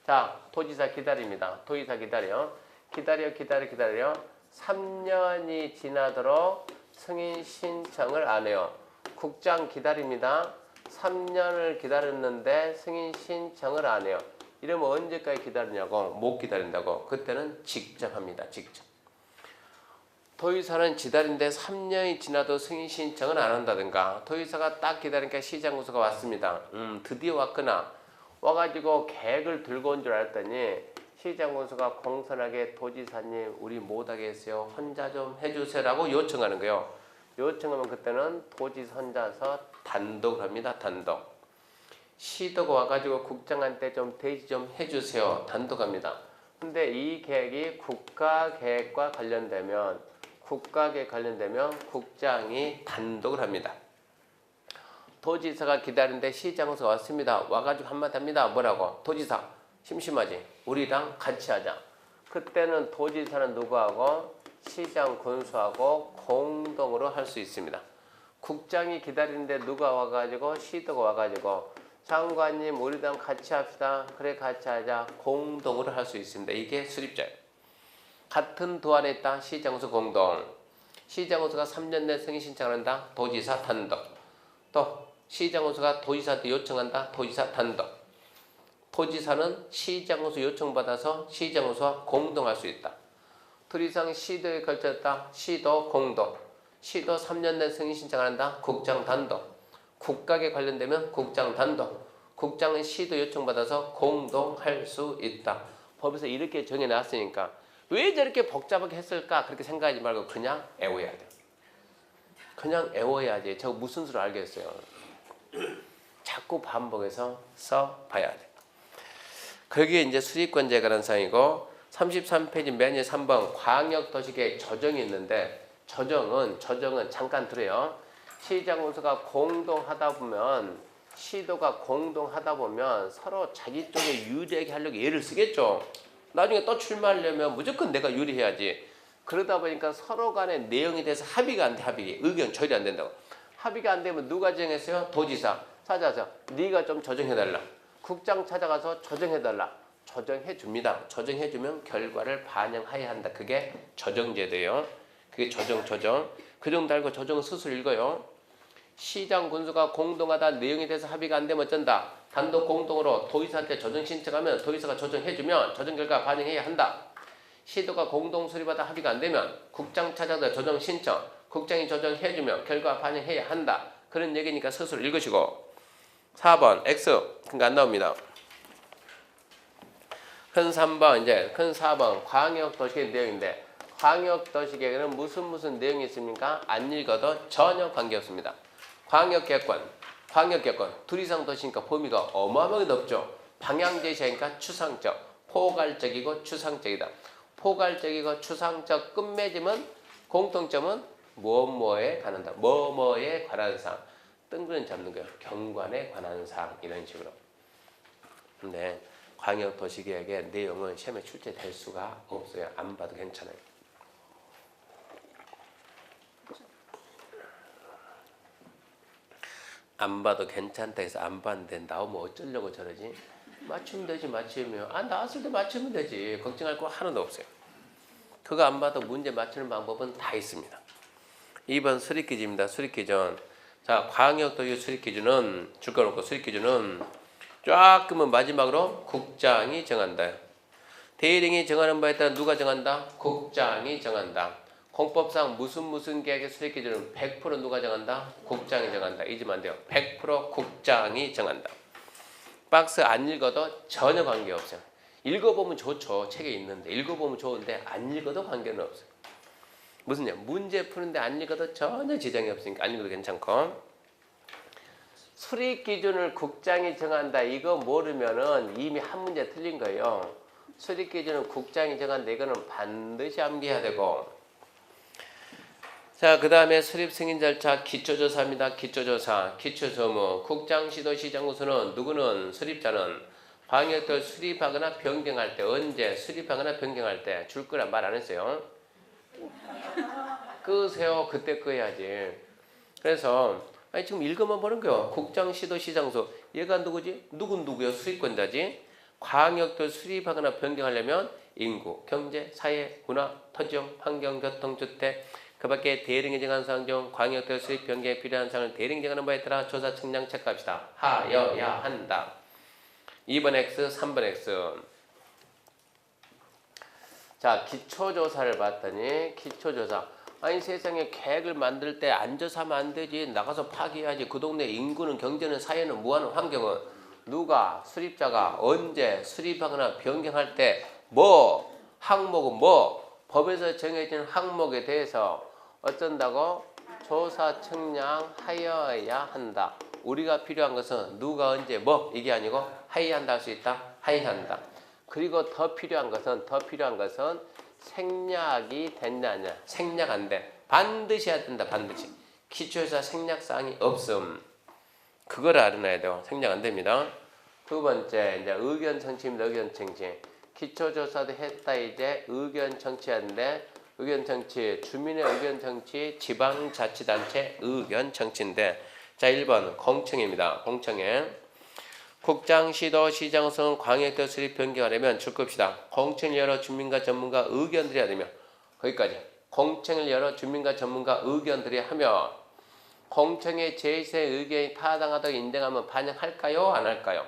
자 도지사 기다립니다. 도지사 기다려. 3년이 지나도록 승인 신청을 안 해요. 국장 기다립니다. 3년을 기다렸는데 승인 신청을 안 해요. 이러면 언제까지 기다리냐고? 못 기다린다고. 그때는 직접 합니다. 직접. 도의사는 기다리는데 3년이 지나도 승인 신청을 안 한다든가 도의사가 딱 기다리니까 시장군수가 왔습니다. 드디어 왔구나. 와가지고 계획을 들고 온 줄 알았더니 시장군수가 공손하게 도지사님 우리 못하겠어요. 혼자 좀 해주세요 라고 요청하는 거예요. 요청하면 그때는 도지사 혼자서 단독을 합니다. 단독. 시도가 와가지고 국장한테 좀 대지 좀 해주세요. 단독합니다. 근데 이 계획이 국가계획과 관련되면 국장이 단독을 합니다. 도지사가 기다리는데 시장군수가 왔습니다. 와가지고 한마디 합니다. 뭐라고? 도지사 심심하지? 우리랑 같이 하자. 그때는 도지사는 누구하고? 시장 군수하고 공동으로 할 수 있습니다. 국장이 기다리는데 누가 와가지고 시도가 와가지고 장관님 우리랑 같이 합시다. 그래 같이 하자. 공동으로 할 수 있습니다. 이게 수립자예요. 같은 도 안에 있다. 시장 군수 공동. 시장 군수가 3년 내 승인 신청을 한다. 도지사 단독. 또 시장 군수가 도지사한테 요청한다. 도지사 단독. 도지사는 시장 군수 요청받아서 시장 군수와 공동할 수 있다. 둘 이상 시도에 걸쳤다. 시도 공동. 시도 3년 내 승인 신청을 한다. 국장 단독. 국가에 관련되면 국장 단독. 국장은 시도 요청받아서 공동할 수 있다. 법에서 이렇게 정해놨으니까 왜 저렇게 복잡하게 했을까? 그렇게 생각하지 말고 그냥 애워야 돼. 그냥 애워야지. 저거 무슨 수를 알겠어요. 자꾸 반복해서 써봐야 돼. 거기에 이제 수립권자에 관한 사항이고 33페이지 맨 위에 3번 광역도시계획 조정이 있는데 조정은 잠깐 들어요. 시장 군수가 공동하다 보면 시도가 공동하다 보면 서로 자기 쪽에 유리하게 하려고 예를 쓰겠죠. 나중에 또 출마하려면 무조건 내가 유리해야지. 그러다 보니까 서로 간의 내용에 대해서 합의가 안 돼. 의견 조율이 안 된다고. 합의가 안 되면 누가 정했어요? 도지사 찾아서 네가 좀 조정해달라. 국장 찾아가서 조정해달라. 조정해줍니다. 조정해주면 결과를 반영해야 한다. 그게 조정제도예요. 그게 조정. 그 정도 알고 조정은 스스로 읽어요. 시장 군수가 공동하다 내용에 대해서 합의가 안 되면 어쩐다. 단독 공동으로 도의사한테 조정 신청하면 도의사가 조정해주면 조정 결과 반영해야 한다. 시도가 공동 수립하다 합의가 안 되면 국장 찾아서 조정 신청, 국장이 조정해주면 결과 반영해야 한다. 그런 얘기니까 스스로 읽으시고. 4번 X 그러니까 안 나옵니다. 큰 3번 이제 큰 4번 광역도시계획 내용인데 광역도시계획에는 무슨 내용이 있습니까? 안 읽어도 전혀 관계없습니다. 광역계획권 둘 이상 도시니까 범위가 어마어마하게 넓죠. 방향 제시하니까 추상적, 포괄적이고 추상적이다. 포괄적이고 추상적 끝맺음은 공통점은 뭐뭐에 관한다. 뭐뭐에 관한 사항. 뜬구름 잡는 거예요. 경관에 관한 사항 이런 식으로. 근데 광역도시계획의 내용은 시험에 출제될 수가 없어요. 안 봐도 괜찮아요. 안 봐도 괜찮다 해서 안 봤는데 나오면 어쩌려고 저러지? 맞추면 되지. 맞추면 나왔을 때 맞추면 되지. 걱정할 거 하나도 없어요. 그거 안 봐도 문제 맞추는 방법은 다 있습니다. 2번 수립기준입니다. 수립기준. 자, 광역도시 수립기준은 줄거놓고 수립기준은 쫙 끄면 마지막으로 국장이 정한다. 대리인이 정하는 바에 따라 누가 정한다? 국장이 정한다. 공법상 무슨 계획의 수립기준은 100% 누가 정한다? 국장이 정한다. 잊으면 안 돼요. 100% 국장이 정한다. 박스 안 읽어도 전혀 관계없어요. 읽어보면 좋죠. 책에 있는데 읽어보면 좋은데 안 읽어도 관계는 없어요. 무슨요? 문제 푸는데 안 읽어도 전혀 지장이 없으니까 안 읽어도 괜찮고. 수립기준을 국장이 정한다. 이거 모르면은 이미 한 문제 틀린 거예요. 수립기준은 국장이 정한다. 이거는 반드시 암기해야 되고. 자, 그 다음에 수립 승인 절차 기초조사입니다. 기초조사, 기초조무. 국장, 시도, 시장 군수는 누구는 수립자는 광역도를 수립하거나 변경할 때 언제 수립하거나 변경할 때 줄 거라 말 안 했어요. 끄세요. 그때 끄야지. 그래서 지금 읽어만 보는 거예요. 국장, 시도, 시장수. 얘가 누구지? 누구요? 수립권자지. 광역도를 수립하거나 변경하려면 인구, 경제, 사회, 문화, 토지용, 환경, 교통, 주택 그 밖에 대령이 정한 사항 중 광역도시 수립 변경에 필요한 사항을 대령이 정하는 바에 따라 조사 측량 체크합시다. 하여야 한다. 2번 X, 3번 X. 자, 기초조사를 봤더니 기초조사. 아니 세상에 계획을 만들 때 앉아서 하면 안 되지. 나가서 파기해야지. 그 동네 인구는 경제는 사회는 무한한 환경은 누가 수립자가 언제 수립하거나 변경할 때 뭐 항목은 뭐 법에서 정해진 항목에 대해서 어쩐다고? 조사 측량하여야 한다. 우리가 필요한 것은 누가 언제 뭐 이게 아니고 하여야 한다 할 수 있다. 하여야 한다. 그리고 더 필요한 것은 생략이 됐냐냐. 생략 안 돼. 반드시 해야 된다. 반드시. 기초조사 생략사항이 없음. 그걸 알아놔야 돼요. 생략 안 됩니다. 두 번째 이제 의견 청취입니다. 의견 청취. 기초조사도 했다. 이제 의견 청취하는데 의견 청취, 주민의 의견 청취, 지방자치단체 의견 청취인데 자 1번 공청회입니다. 공청회. 국장, 시도, 시장성, 광역도 수립 변경하려면 줄 겁시다. 공청을 열어 주민과 전문가 의견들이 하며 거기까지. 공청을 열어 주민과 전문가 의견들이 하며 공청회 제시의 의견이 타당하다고 인정하면 반영할까요? 안 할까요?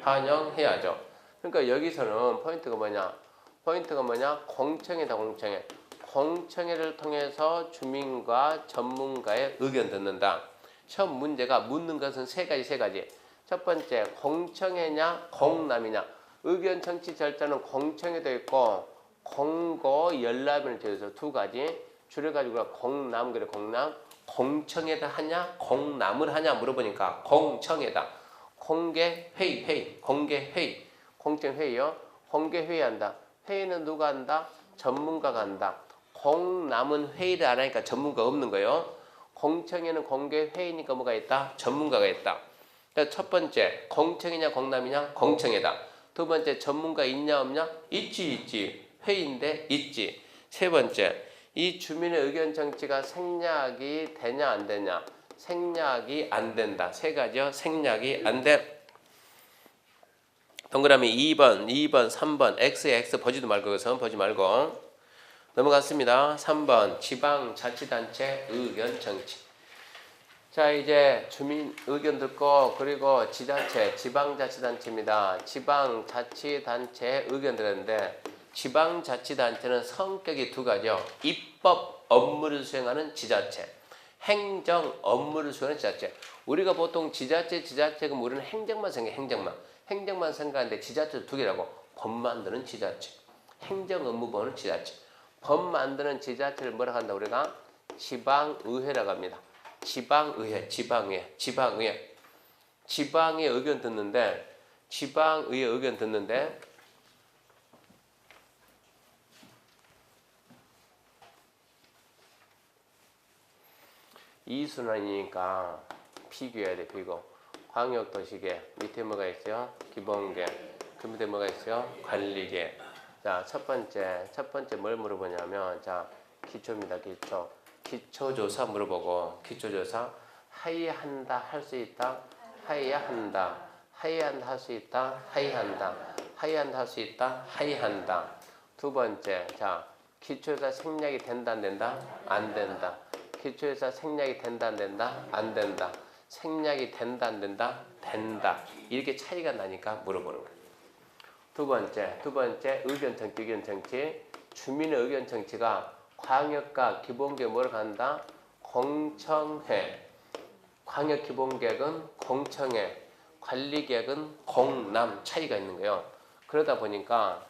반영해야죠. 그러니까 여기서는 포인트가 뭐냐? 공청회다. 공청회. 공청회를 통해서 주민과 전문가의 의견 듣는다. 시험 문제가 묻는 것은 세 가지. 첫 번째, 공청회냐 공람이냐. 의견 청취 절차는 공청회도 있고 공고 열람을 제해서 두 가지 줄여가지고 공람. 그래 공람. 공청회다 하냐 공람을 하냐 물어보니까 공청회다. 공개회의. 공개회의. 공청회의요. 공개회의한다. 회의는 누가 한다? 전문가가 한다. 공남은 회의를 안 하니까 전문가 없는 거예요. 공청회는 공개 회의니까 뭐가 있다? 전문가가 있다. 첫 번째, 공청회냐 공남이냐? 공청회다. 두 번째, 전문가 있냐 없냐? 있지. 회의인데 있지. 세 번째, 이 주민의 의견 청취가 생략이 되냐 안 되냐? 생략이 안 된다. 세 가지요. 생략이 안 돼. 동그라미 2번, 3번, X에 X 보지도 말고 그것은 보지 말고 넘어갔습니다. 3번 지방자치단체 의견 청취. 자, 이제 주민 의견 듣고 그리고 지자체, 지방자치단체입니다. 지방자치단체 의견 들었는데 지방자치단체는 성격이 두 가지요. 입법 업무를 수행하는 지자체, 행정 업무를 수행하는 지자체. 우리가 보통 지자체 그럼 우리는 행정만 생각해. 행정만 생각하는데 지자체도 두 개라고. 법 만드는 지자체, 행정 업무 보는 지자체. 법 만드는 지자체를 뭐라고 한다 우리가? 지방의회라고 합니다. 지방의회. 지방의 의견 듣는데 지방의회 의견 듣는데 이 순환이니까 비교해야 돼. 비교. 광역도시계 밑에 뭐가 있어요? 기본계. 그 밑에 뭐가 있어요? 관리계. 자, 첫 번째 뭘 물어보냐면 자, 기초입니다. 기초조사 물어보고 기초조사 하이한다 할 수 있다. 하이한다 할 수 있다. 하이한다 할 수 있다. 하이한다. 두 번째, 자, 기초조사 생략이 된다 안 된다? 안 된다. 기초조사 생략이 된다 안 된다? 안 된다. 생략이 된다 안 된다? 된다. 이렇게 차이가 나니까 물어보는 거예요. 두 번째 의견 청취. 주민의 의견 청취가 광역과 기본계획 뭐라고 한다? 공청회. 광역 기본계획은 공청회, 관리계획은 공남 차이가 있는 거예요. 그러다 보니까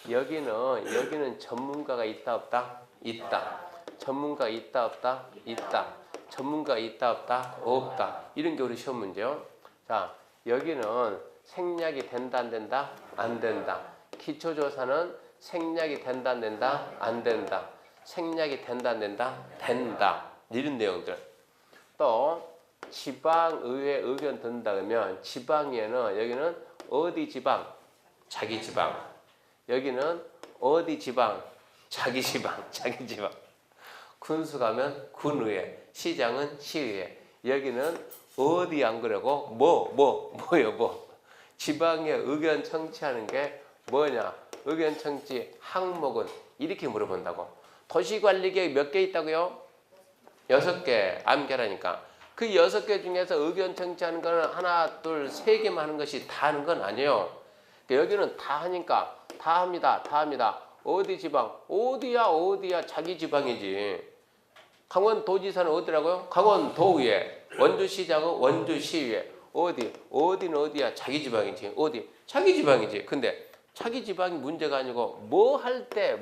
여기는 전문가가 있다 없다? 있다. 전문가 있다 없다? 있다. 전문가 있다 없다? 없다. 이런 게 우리 시험 문제요. 자, 여기는 생략이 된다 안 된다? 안 된다. 기초조사는 생략이 된다 안 된다? 안 된다. 생략이 된다 안 된다? 된다. 이런 내용들. 또 지방의회 의견 듣는다 그러면 지방에는 여기는 어디 지방? 자기 지방. 여기는 어디 지방? 자기 지방. 군수 가면 군의회, 시장은 시의회. 여기는 어디 안 그러고 뭐요. 지방의 의견 청취하는 게 뭐냐? 의견 청취 항목은 이렇게 물어본다고. 도시관리계획 몇 개 있다고요? 6개. 암결하니까. 그 6개 중에서 의견 청취하는 거는 하나, 둘, 세 개만 하는 것이 다 하는 건 아니에요. 여기는 다 하니까 다 합니다. 어디 지방? 어디야? 자기 지방이지. 강원도지사는 어디라고요? 강원도의회. 원주시장은 원주시의회. 어디는 어디야? 자기 지방이지. 어디? 자기 지방이지. 근데 자기 지방이 문제가 아니고 뭐 할 때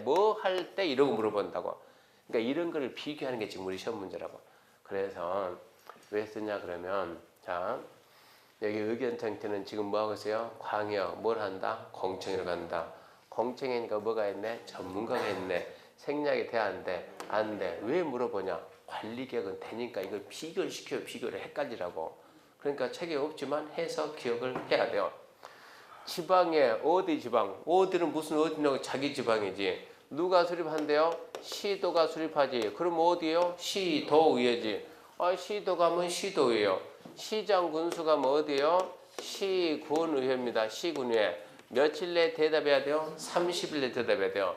이러고 물어본다고. 그러니까 이런 거를 비교하는 게 지금 우리 시험 문제라고. 그래서 왜 쓰냐 그러면 자, 여기 의견 청취는 지금 뭐 하고 있어요? 광역 뭘 한다? 공청회로 간다. 공청회니까 뭐가 있네? 전문가가 있네. 생략이 돼 안 돼? 안 돼. 왜 물어보냐? 관리계획은 되니까 이걸 비교를 헷갈리라고. 그러니까 책에 없지만 해서 기억을 해야 돼요. 지방에 어디 지방? 어디는 무슨 어디냐고 자기 지방이지. 누가 수립한대요? 시도가 수립하지. 그럼 어디예요? 시도의회지. 시도 가면 시도의회요. 시장 군수 가면 어디예요? 시군의회입니다. 시군의회. 며칠 내에 대답해야 돼요? 30일 내에 대답해야 돼요.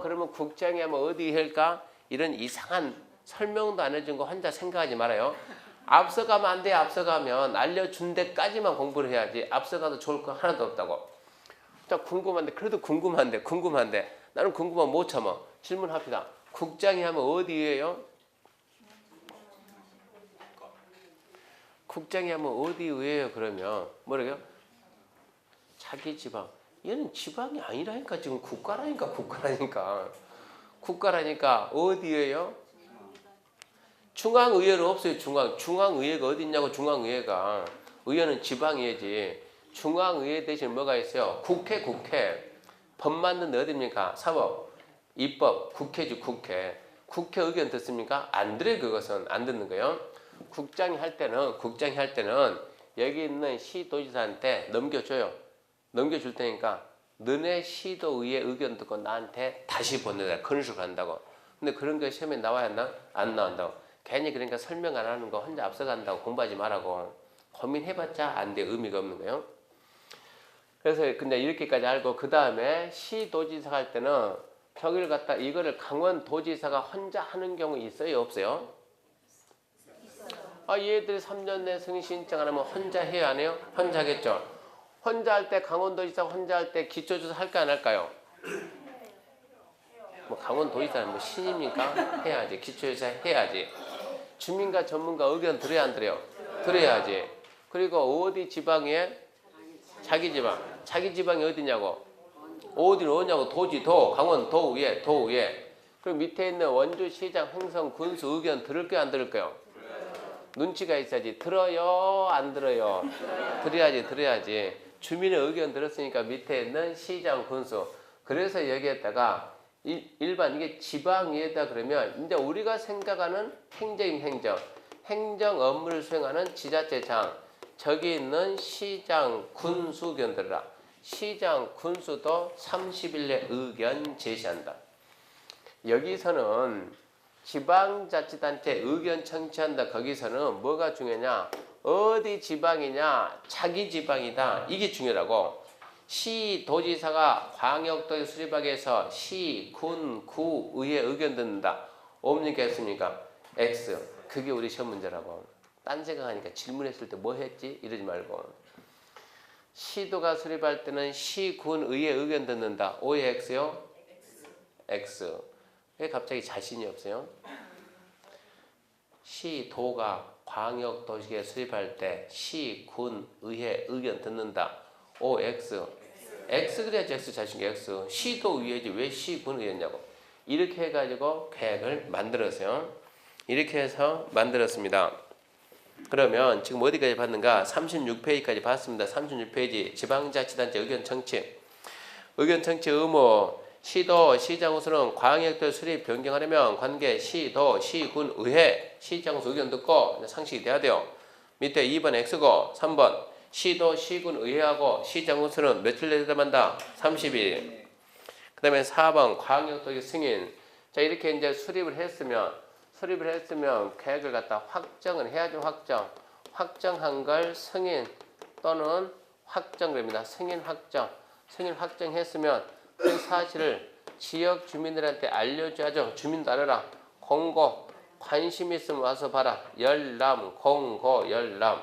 그러면 국장이 하면 어디 의회일까? 이런 이상한 설명도 안 해준 거 혼자 생각하지 말아요. 앞서가면 안 돼. 앞서가면 알려준 데까지만 공부를 해야지. 앞서가도 좋을 거 하나도 없다고. 자, 그래도 궁금한데 나는 궁금하면 못 참아. 질문합시다. 국장이 하면 어디예요? 국장이 하면 어디예요? 그러면 뭐라고요? 자기 지방. 얘는 지방이 아니라니까. 지금 국가라니까 어디예요? 중앙의회는 없어요. 중앙의회가 어디 있냐고. 중앙의회가 의회는 지방의회지. 중앙의회 대신 뭐가 있어요? 국회. 법 만드는 데 어딥니까? 사법, 입법, 국회지 국회. 국회 의견 듣습니까? 안 들어요. 그것은 안 듣는 거예요. 국장이 할 때는 여기 있는 시도지사한테 넘겨줘요. 넘겨줄 테니까 너네 시도의회 의견 듣고 나한테 다시 보내라. 그런 식으로 한다고. 근데 그런 게 시험에 나와야 하나? 안 나온다고. 괜히 그러니까 설명 안 하는 거 혼자 앞서간다고 공부하지 말라고. 고민해봤자 안 돼. 의미가 없는 거예요. 그래서 근데 이렇게까지 알고 그 다음에 시도지사 할 때는 저기를 갖다 이거를 강원도지사가 혼자 하는 경우 있어요? 없어요? 얘들이 3년 내 승인 신청 안 하면 혼자 해야 안 해요? 혼자 하겠죠. 혼자 할 때 강원도지사 혼자 할 때 기초조사 할까 안 할까요? 뭐 강원도지사는 뭐 신입니까? 해야지. 기초조사 해야지. 주민과 전문가 의견 들어야 안 들어요? 들어야지. 그리고 어디 지방에? 자기 지방. 자기 지방이 어디냐고? 어디는 어디냐고? 강원도의회, 도의회. 그리고 밑에 있는 원주시장, 행성, 군수 의견 들을까요? 안 들을까요? 눈치가 있어야지. 들어요? 안 들어요? 들어야지. 주민의 의견 들었으니까 밑에 있는 시장, 군수. 그래서 여기에다가 일반 이게 지방위에다 그러면 이제 우리가 생각하는 행정 업무를 수행하는 지자체장. 저기 있는 시장, 군수 의견 들으라. 시장, 군수도 30일 내 의견 제시한다. 여기서는 지방자치단체 의견 청취한다. 거기서는 뭐가 중요하냐? 어디 지방이냐? 자기 지방이다. 이게 중요하고. 시도지사가 광역도에 수립하기 위해서 시, 군, 구, 의회 의견 듣는다. 옵니까? 했습니까? X. 그게 우리 시험 문제라고. 딴 생각하니까 질문했을 때 뭐 했지? 이러지 말고. 시도가 수립할 때는 시, 군, 의회 의견 듣는다. O의 X요? X. 왜 갑자기 자신이 없어요? 시도가 광역도시에 수립할 때 시, 군, 의회 의견 듣는다. O, X. X 그래야지 X 자신이 X. 시도 의회지 왜 시, 군 의회냐고. 이렇게 해가지고 계획을 만들었어요. 이렇게 해서 만들었습니다. 그러면 지금 어디까지 봤는가? 36페이지까지 봤습니다. 36페이지 지방자치단체 의견 청취. 의견 청취 의무. 시도, 시장으로서는 광역도 수립 변경하려면 관계 시도, 시군, 의회, 시장으로서 의견 듣고 상식이 돼야 돼요. 밑에 2번 X고 3번 시도, 시군, 의회하고 시장으로서는 며칠 내에 대담한다? 30일. 그 다음에 4번 광역도시 승인. 자 이렇게 이제 수립을 했으면 계획을 갖다 확정을 해야죠. 확정한 걸 승인 또는 확정됩니다. 승인 확정했으면 그 사실을 지역 주민들한테 알려줘야죠. 주민도 알아라. 공고 관심 있으면 와서 봐라. 공고 열람.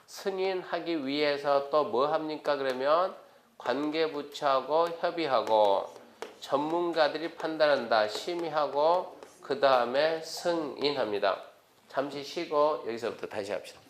승인하기 위해서 또 뭐 합니까? 그러면 관계부처하고 협의하고 전문가들이 판단한다. 심의하고 그 다음에 승인합니다. 잠시 쉬고 여기서부터 다시 합시다.